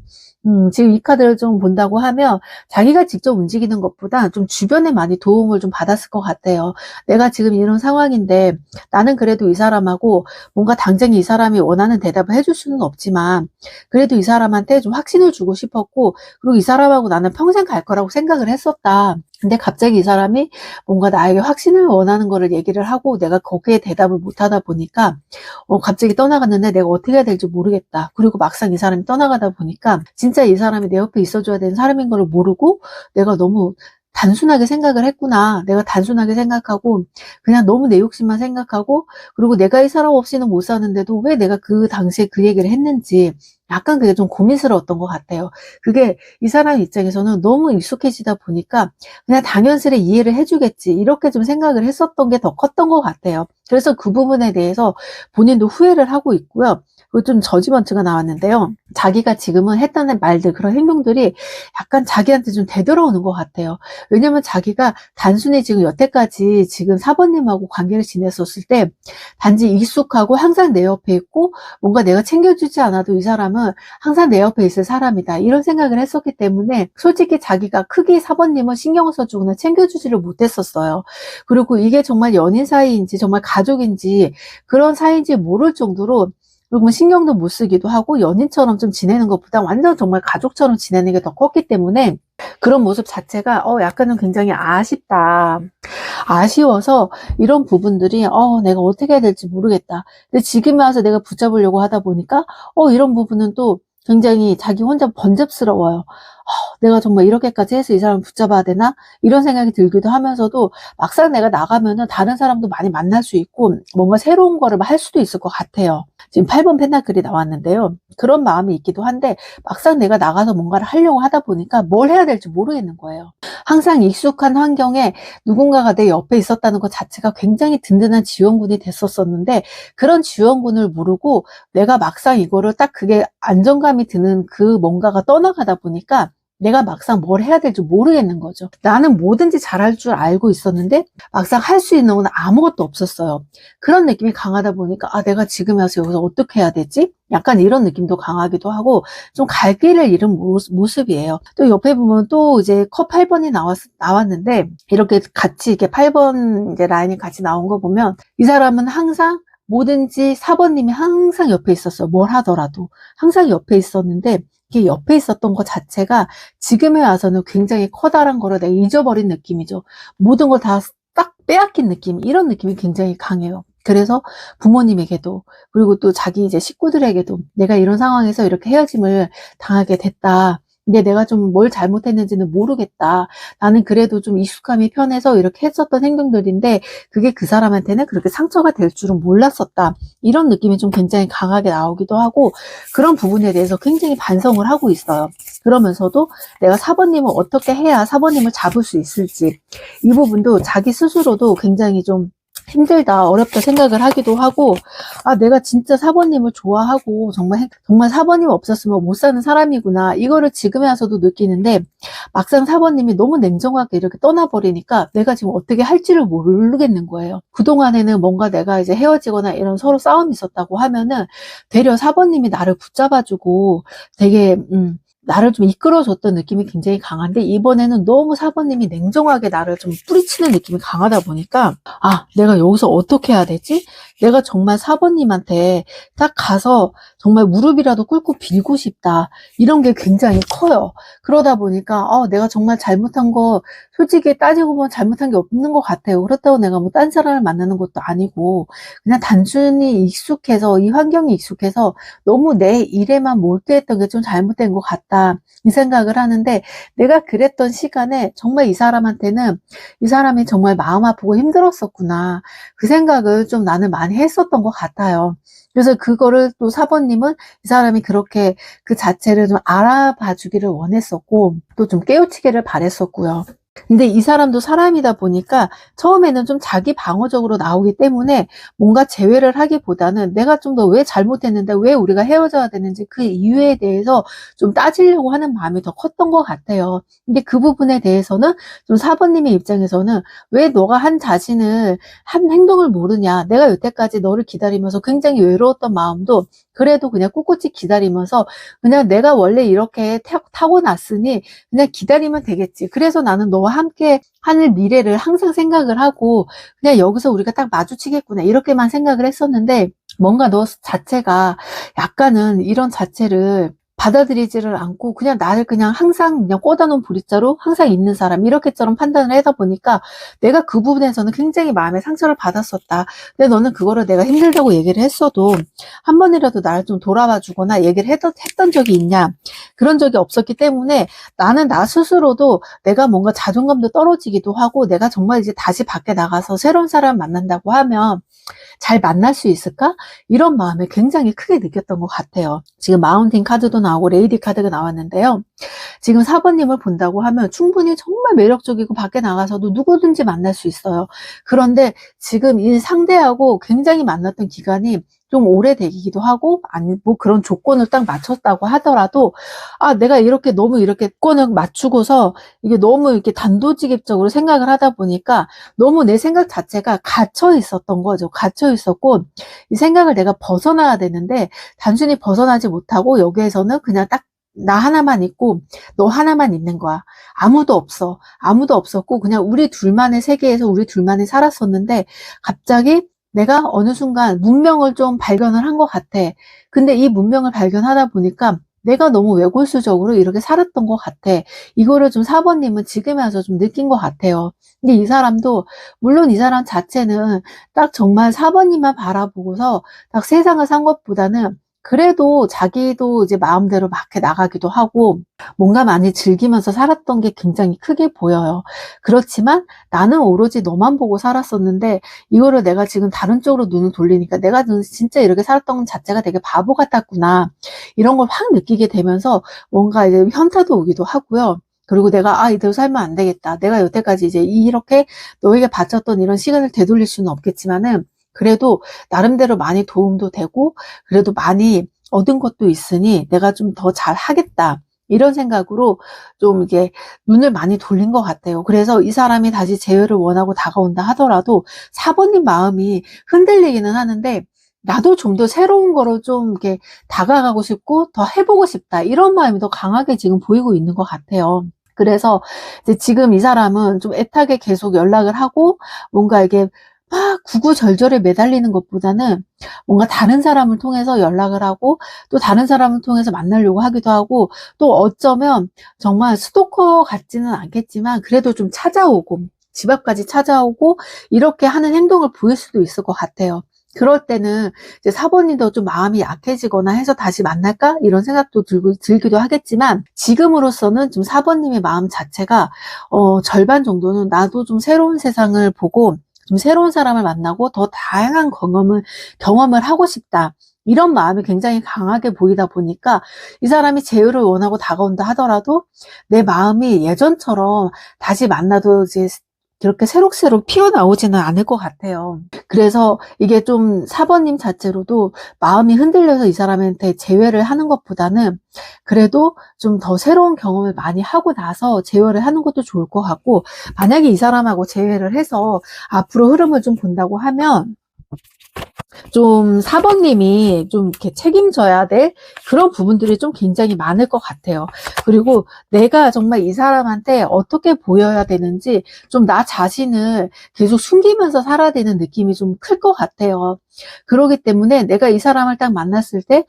지금 이 카드를 좀 본다고 하면 자기가 직접 움직이는 것보다 좀 주변에 많이 도움을 좀 받았을 것 같아요. 내가 지금 이런 상황인데 나는 그래도 이 사람하고 뭔가 당장 이 사람이 원하는 대답을 해줄 수는 없지만, 그래도 이 사람한테 좀 확신을 주고 싶었고, 그리고 이 사람하고 나는 평생 갈 거라고 생각을 했었다. 근데 갑자기 이 사람이 뭔가 나에게 확신을 원하는 거를 얘기를 하고 내가 거기에 대답을 못 하다 보니까 갑자기 떠나갔는데 내가 어떻게 해야 될지 모르겠다. 그리고 막상 이 사람이 떠나가다 보니까 진짜 이 사람이 내 옆에 있어줘야 되는 사람인 걸 모르고 내가 너무 단순하게 생각을 했구나. 내가 단순하게 생각하고 그냥 너무 내 욕심만 생각하고, 그리고 내가 이 사람 없이는 못 사는데도 왜 내가 그 당시에 그 얘기를 했는지 약간 그게 좀 고민스러웠던 것 같아요. 그게 이 사람 입장에서는 너무 익숙해지다 보니까 그냥 당연스레 이해를 해주겠지, 이렇게 좀 생각을 했었던 게 더 컸던 것 같아요. 그래서 그 부분에 대해서 본인도 후회를 하고 있고요. 그리고 좀 저지먼트가 나왔는데요. 자기가 지금은 했던 말들, 그런 행동들이 약간 자기한테 좀 되돌아오는 것 같아요. 왜냐면 자기가 단순히 지금 여태까지 지금 사모님하고 관계를 지냈었을 때 단지 익숙하고 항상 내 옆에 있고 뭔가 내가 챙겨주지 않아도 이 사람은 항상 내 옆에 있을 사람이다, 이런 생각을 했었기 때문에 솔직히 자기가 크게 사모님을 신경을 써주거나 챙겨주지를 못했었어요. 그리고 이게 정말 연인 사이인지 정말 가족인지 그런 사이인지 모를 정도로, 그리고 뭐 신경도 못 쓰기도 하고 연인처럼 좀 지내는 것보다 완전 정말 가족처럼 지내는 게 더 컸기 때문에 그런 모습 자체가 약간은 굉장히 아쉽다. 아쉬워서 이런 부분들이 내가 어떻게 해야 될지 모르겠다. 근데 지금에 와서 내가 붙잡으려고 하다 보니까 이런 부분은 또 굉장히 자기 혼자 번잡스러워요. 내가 정말 이렇게까지 해서 이 사람을 붙잡아야 되나? 이런 생각이 들기도 하면서도 막상 내가 나가면은 다른 사람도 많이 만날 수 있고 뭔가 새로운 거를 할 수도 있을 것 같아요. 지금 8번 펜타클이 나왔는데요. 그런 마음이 있기도 한데 막상 내가 나가서 뭔가를 하려고 하다 보니까 뭘 해야 될지 모르겠는 거예요. 항상 익숙한 환경에 누군가가 내 옆에 있었다는 것 자체가 굉장히 든든한 지원군이 됐었었는데, 그런 지원군을 모르고 내가 막상 이거를 딱 그게 안정감이 드는 그 뭔가가 떠나가다 보니까 내가 막상 뭘 해야 될지 모르겠는 거죠. 나는 뭐든지 잘할 줄 알고 있었는데 막상 할 수 있는 건 아무것도 없었어요. 그런 느낌이 강하다 보니까 내가 지금 와서 여기서 어떻게 해야 되지? 약간 이런 느낌도 강하기도 하고 좀 갈 길을 잃은 모습이에요. 또 옆에 보면 또 이제 컵 8번이 나왔는데 이렇게 같이 이렇게 8번 이제 라인이 같이 나온 거 보면 이 사람은 항상 뭐든지 4번님이 항상 옆에 있었어요. 뭘 하더라도 항상 옆에 있었는데 이게 옆에 있었던 것 자체가 지금에 와서는 굉장히 커다란 거를 내가 잊어버린 느낌이죠. 모든 걸 다 딱 빼앗긴 느낌, 이런 느낌이 굉장히 강해요. 그래서 부모님에게도, 그리고 또 자기 이제 식구들에게도 내가 이런 상황에서 이렇게 헤어짐을 당하게 됐다. 근데 내가 좀 뭘 잘못했는지는 모르겠다. 나는 그래도 좀 익숙함이 편해서 이렇게 했었던 행동들인데 그게 그 사람한테는 그렇게 상처가 될 줄은 몰랐었다. 이런 느낌이 좀 굉장히 강하게 나오기도 하고 그런 부분에 대해서 굉장히 반성을 하고 있어요. 그러면서도 내가 사모님을 어떻게 해야 사모님을 잡을 수 있을지, 이 부분도 자기 스스로도 굉장히 좀 힘들다, 어렵다 생각을 하기도 하고, 내가 진짜 사모님을 좋아하고 정말 사모님 없었으면 못 사는 사람이구나, 이거를 지금에 와서도 느끼는데 막상 사모님이 너무 냉정하게 이렇게 떠나버리니까 내가 지금 어떻게 할지를 모르겠는 거예요. 그동안에는 뭔가 내가 이제 헤어지거나 이런 서로 싸움이 있었다고 하면은 되려 사모님이 나를 붙잡아주고 되게 나를 좀 이끌어줬던 느낌이 굉장히 강한데, 이번에는 너무 사모님이 냉정하게 나를 좀 뿌리치는 느낌이 강하다 보니까 내가 여기서 어떻게 해야 되지? 내가 정말 사모님한테 딱 가서 정말 무릎이라도 꿇고 빌고 싶다, 이런 게 굉장히 커요. 그러다 보니까 내가 정말 잘못한 거, 솔직히 따지고 보면 잘못한 게 없는 것 같아요. 그렇다고 내가 뭐 딴 사람을 만나는 것도 아니고 그냥 단순히 익숙해서, 이 환경이 익숙해서 너무 내 일에만 몰두했던 게 좀 잘못된 것 같다, 이 생각을 하는데, 내가 그랬던 시간에 정말 이 사람한테는 이 사람이 정말 마음 아프고 힘들었었구나, 그 생각을 좀 나는 많이 했었던 것 같아요. 그래서 그거를 또 사모님은 이 사람이 그렇게 그 자체를 좀 알아봐 주기를 원했었고 또 좀 깨우치기를 바랬었고요. 근데 이 사람도 사람이다 보니까 처음에는 좀 자기 방어적으로 나오기 때문에 뭔가 제외를 하기보다는 내가 좀 더 왜 잘못했는데 왜 우리가 헤어져야 되는지 그 이유에 대해서 좀 따지려고 하는 마음이 더 컸던 것 같아요. 근데 그 부분에 대해서는 좀 사부님의 입장에서는 왜 너가 한 행동을 모르냐, 내가 여태까지 너를 기다리면서 굉장히 외로웠던 마음도 그래도 그냥 꿋꿋이 기다리면서 그냥 내가 원래 이렇게 타고났으니 그냥 기다리면 되겠지. 그래서 나는 너와 함께 하는 미래를 항상 생각을 하고 그냥 여기서 우리가 딱 마주치겠구나, 이렇게만 생각을 했었는데 뭔가 너 자체가 약간은 이런 자체를 받아들이지를 않고 그냥 나를 그냥 항상 그냥 꽂아놓은 보릿자루 항상 있는 사람 이렇게처럼 판단을 하다 보니까 내가 그 부분에서는 굉장히 마음의 상처를 받았었다. 근데 너는 그거를 내가 힘들다고 얘기를 했어도 한 번이라도 나를 좀 돌아봐 주거나 얘기를 했던 적이 있냐? 그런 적이 없었기 때문에 나는 나 스스로도 내가 뭔가 자존감도 떨어지기도 하고 내가 정말 이제 다시 밖에 나가서 새로운 사람 만난다고 하면 잘 만날 수 있을까? 이런 마음을 굉장히 크게 느꼈던 것 같아요. 지금 마운틴 카드도 나오고 레이디 카드가 나왔는데요. 지금 4번님을 본다고 하면 충분히 정말 매력적이고 밖에 나가서도 누구든지 만날 수 있어요. 그런데 지금 이 상대하고 굉장히 만났던 기간이 좀 오래되기도 하고 아니 뭐 그런 조건을 딱 맞췄다고 하더라도 내가 이렇게 너무 이렇게 조건을 맞추고서 이게 너무 이렇게 단도직입적으로 생각을 하다 보니까 너무 내 생각 자체가 갇혀 있었던 거죠. 갇혀 있었고 이 생각을 내가 벗어나야 되는데 단순히 벗어나지 못하고 여기에서는 그냥 딱 나 하나만 있고 너 하나만 있는 거야. 아무도 없어. 아무도 없었고 그냥 우리 둘만의 세계에서 우리 둘만이 살았었는데 갑자기 내가 어느 순간 문명을 좀 발견을 한 것 같아. 근데 이 문명을 발견하다 보니까 내가 너무 외골수적으로 이렇게 살았던 것 같아. 이거를 좀 4번님은 지금에 와서 좀 느낀 것 같아요. 근데 이 사람도 물론 이 사람 자체는 딱 정말 4번님만 바라보고서 딱 세상을 산 것보다는 그래도 자기도 이제 마음대로 밖에 나가기도 하고 뭔가 많이 즐기면서 살았던 게 굉장히 크게 보여요. 그렇지만 나는 오로지 너만 보고 살았었는데 이거를 내가 지금 다른 쪽으로 눈을 돌리니까 내가 진짜 이렇게 살았던 것 자체가 되게 바보 같았구나. 이런 걸 확 느끼게 되면서 뭔가 이제 현타도 오기도 하고요. 그리고 내가 이대로 살면 안 되겠다. 내가 여태까지 이제 이렇게 너에게 바쳤던 이런 시간을 되돌릴 수는 없겠지만은 그래도 나름대로 많이 도움도 되고 그래도 많이 얻은 것도 있으니 내가 좀 더 잘하겠다. 이런 생각으로 좀 이게 눈을 많이 돌린 것 같아요. 그래서 이 사람이 다시 재회를 원하고 다가온다 하더라도 4번님 마음이 흔들리기는 하는데 나도 좀 더 새로운 거로 좀 이렇게 다가가고 싶고 더 해보고 싶다. 이런 마음이 더 강하게 지금 보이고 있는 것 같아요. 그래서 이제 지금 이 사람은 좀 애타게 계속 연락을 하고 뭔가 이게 막 구구절절에 매달리는 것보다는 뭔가 다른 사람을 통해서 연락을 하고 또 다른 사람을 통해서 만나려고 하기도 하고 또 어쩌면 정말 스토커 같지는 않겠지만 그래도 좀 찾아오고 집 앞까지 찾아오고 이렇게 하는 행동을 보일 수도 있을 것 같아요. 그럴 때는 이제 4번님도 좀 마음이 약해지거나 해서 다시 만날까? 이런 생각도 들기도 하겠지만 지금으로서는 좀 4번님의 마음 자체가 절반 정도는 나도 좀 새로운 세상을 보고 좀 새로운 사람을 만나고 더 다양한 경험을 하고 싶다. 이런 마음이 굉장히 강하게 보이다 보니까 이 사람이 재회를 원하고 다가온다 하더라도 내 마음이 예전처럼 다시 만나도 이제 그렇게 새록새록 피어나오지는 않을 것 같아요. 그래서 이게 좀 4번님 자체로도 마음이 흔들려서 이 사람한테 재회를 하는 것보다는 그래도 좀 더 새로운 경험을 많이 하고 나서 재회를 하는 것도 좋을 것 같고 만약에 이 사람하고 재회를 해서 앞으로 흐름을 좀 본다고 하면 좀 4번님이 좀 이렇게 책임져야 될 그런 부분들이 좀 굉장히 많을 것 같아요. 그리고 내가 정말 이 사람한테 어떻게 보여야 되는지 좀 나 자신을 계속 숨기면서 살아야 되는 느낌이 좀 클 것 같아요. 그러기 때문에 내가 이 사람을 딱 만났을 때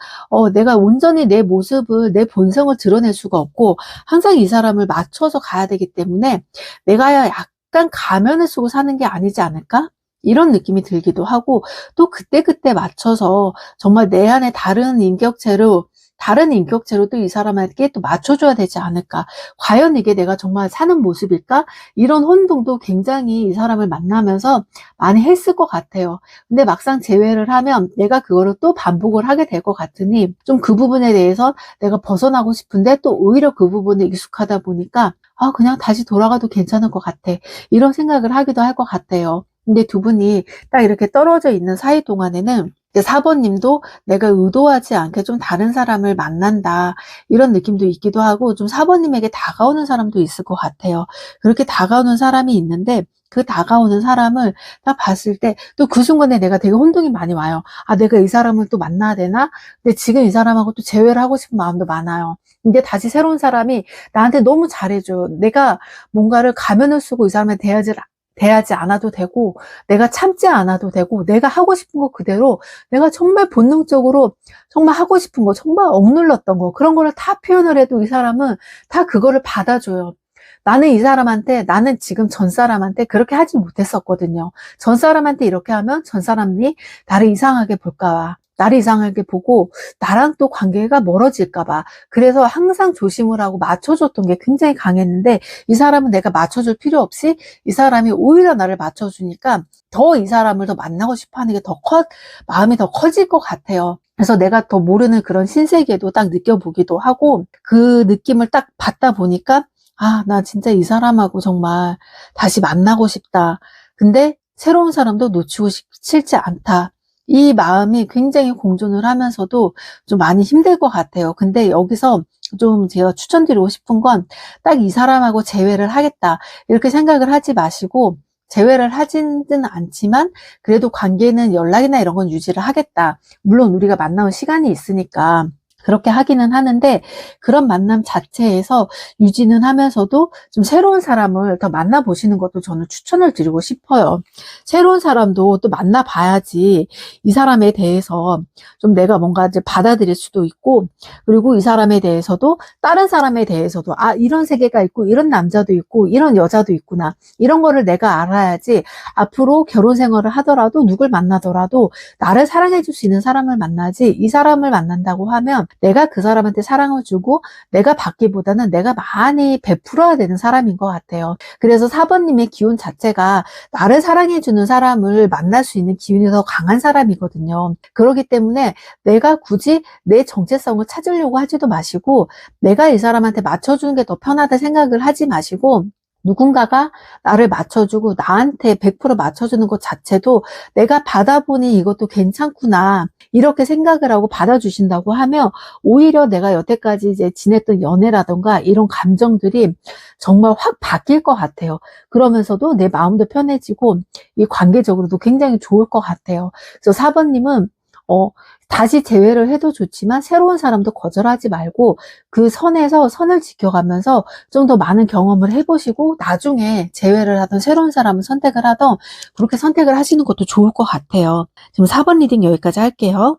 내가 온전히 내 모습을 내 본성을 드러낼 수가 없고 항상 이 사람을 맞춰서 가야 되기 때문에 내가 약간 가면을 쓰고 사는 게 아니지 않을까? 이런 느낌이 들기도 하고 또 그때그때 맞춰서 정말 내 안에 다른 인격체로 또 이 사람에게 또 맞춰줘야 되지 않을까. 과연 이게 내가 정말 사는 모습일까? 이런 혼동도 굉장히 이 사람을 만나면서 많이 했을 것 같아요. 근데 막상 재회를 하면 내가 그거를 또 반복을 하게 될 것 같으니 좀 그 부분에 대해서 내가 벗어나고 싶은데 또 오히려 그 부분에 익숙하다 보니까 그냥 다시 돌아가도 괜찮을 것 같아. 이런 생각을 하기도 할 것 같아요. 근데 두 분이 딱 이렇게 떨어져 있는 사이 동안에는 4번님도 내가 의도하지 않게 좀 다른 사람을 만난다 이런 느낌도 있기도 하고 좀 4번님에게 다가오는 사람도 있을 것 같아요. 그렇게 다가오는 사람이 있는데 그 다가오는 사람을 딱 봤을 때 또 그 순간에 내가 되게 혼동이 많이 와요. 내가 이 사람을 또 만나야 되나? 근데 지금 이 사람하고 또 재회를 하고 싶은 마음도 많아요. 근데 다시 새로운 사람이 나한테 너무 잘해줘. 내가 뭔가를 가면을 쓰고 이 사람에 대하지 않아도 되고, 내가 참지 않아도 되고, 내가 하고 싶은 거 그대로, 내가 정말 본능적으로 정말 하고 싶은 거, 정말 억눌렀던 거, 그런 거를 다 표현을 해도 이 사람은 다 그거를 받아줘요. 나는 이 사람한테, 나는 지금 전 사람한테 그렇게 하지 못했었거든요. 전 사람한테 이렇게 하면 전 사람이 나를 이상하게 볼까봐. 나를 이상하게 보고 나랑 또 관계가 멀어질까봐. 그래서 항상 조심을 하고 맞춰줬던 게 굉장히 강했는데, 이 사람은 내가 맞춰줄 필요 없이 이 사람이 오히려 나를 맞춰주니까 더 이 사람을 더 만나고 싶어 하는 게 마음이 더 커질 것 같아요. 그래서 내가 더 모르는 그런 신세계도 딱 느껴보기도 하고, 그 느낌을 딱 받다 보니까 아, 나 진짜 이 사람하고 정말 다시 만나고 싶다. 근데 새로운 사람도 놓치고 싫지 않다. 이 마음이 굉장히 공존을 하면서도 좀 많이 힘들 것 같아요. 근데 여기서 좀 제가 추천드리고 싶은 건, 딱 이 사람하고 재회를 하겠다, 이렇게 생각을 하지 마시고, 재회를 하지는 않지만 그래도 관계는, 연락이나 이런 건 유지를 하겠다. 물론 우리가 만나는 시간이 있으니까 그렇게 하기는 하는데, 그런 만남 자체에서 유지는 하면서도 좀 새로운 사람을 더 만나보시는 것도 저는 추천을 드리고 싶어요. 새로운 사람도 또 만나봐야지 이 사람에 대해서 좀 내가 뭔가 이제 받아들일 수도 있고, 그리고 이 사람에 대해서도 다른 사람에 대해서도 아, 이런 세계가 있고, 이런 남자도 있고, 이런 여자도 있구나, 이런 거를 내가 알아야지 앞으로 결혼 생활을 하더라도, 누굴 만나더라도 나를 사랑해 줄 수 있는 사람을 만나지, 이 사람을 만난다고 하면 내가 그 사람한테 사랑을 주고 내가 받기보다는 내가 많이 베풀어야 되는 사람인 것 같아요. 그래서 4번님의 기운 자체가 나를 사랑해주는 사람을 만날 수 있는 기운이 더 강한 사람이거든요. 그렇기 때문에 내가 굳이 내 정체성을 찾으려고 하지도 마시고, 내가 이 사람한테 맞춰주는 게 더 편하다 생각을 하지 마시고, 누군가가 나를 맞춰주고 나한테 100% 맞춰주는 것 자체도 내가 받아보니 이것도 괜찮구나, 이렇게 생각을 하고 받아주신다고 하면 오히려 내가 여태까지 이제 지냈던 연애라던가 이런 감정들이 정말 확 바뀔 것 같아요. 그러면서도 내 마음도 편해지고 이 관계적으로도 굉장히 좋을 것 같아요. 그래서 4번님은 다시 재회를 해도 좋지만 새로운 사람도 거절하지 말고 그 선에서 선을 지켜가면서 좀 더 많은 경험을 해보시고, 나중에 재회를 하던 새로운 사람을 선택을 하던, 그렇게 선택을 하시는 것도 좋을 것 같아요. 지금 4번 리딩 여기까지 할게요.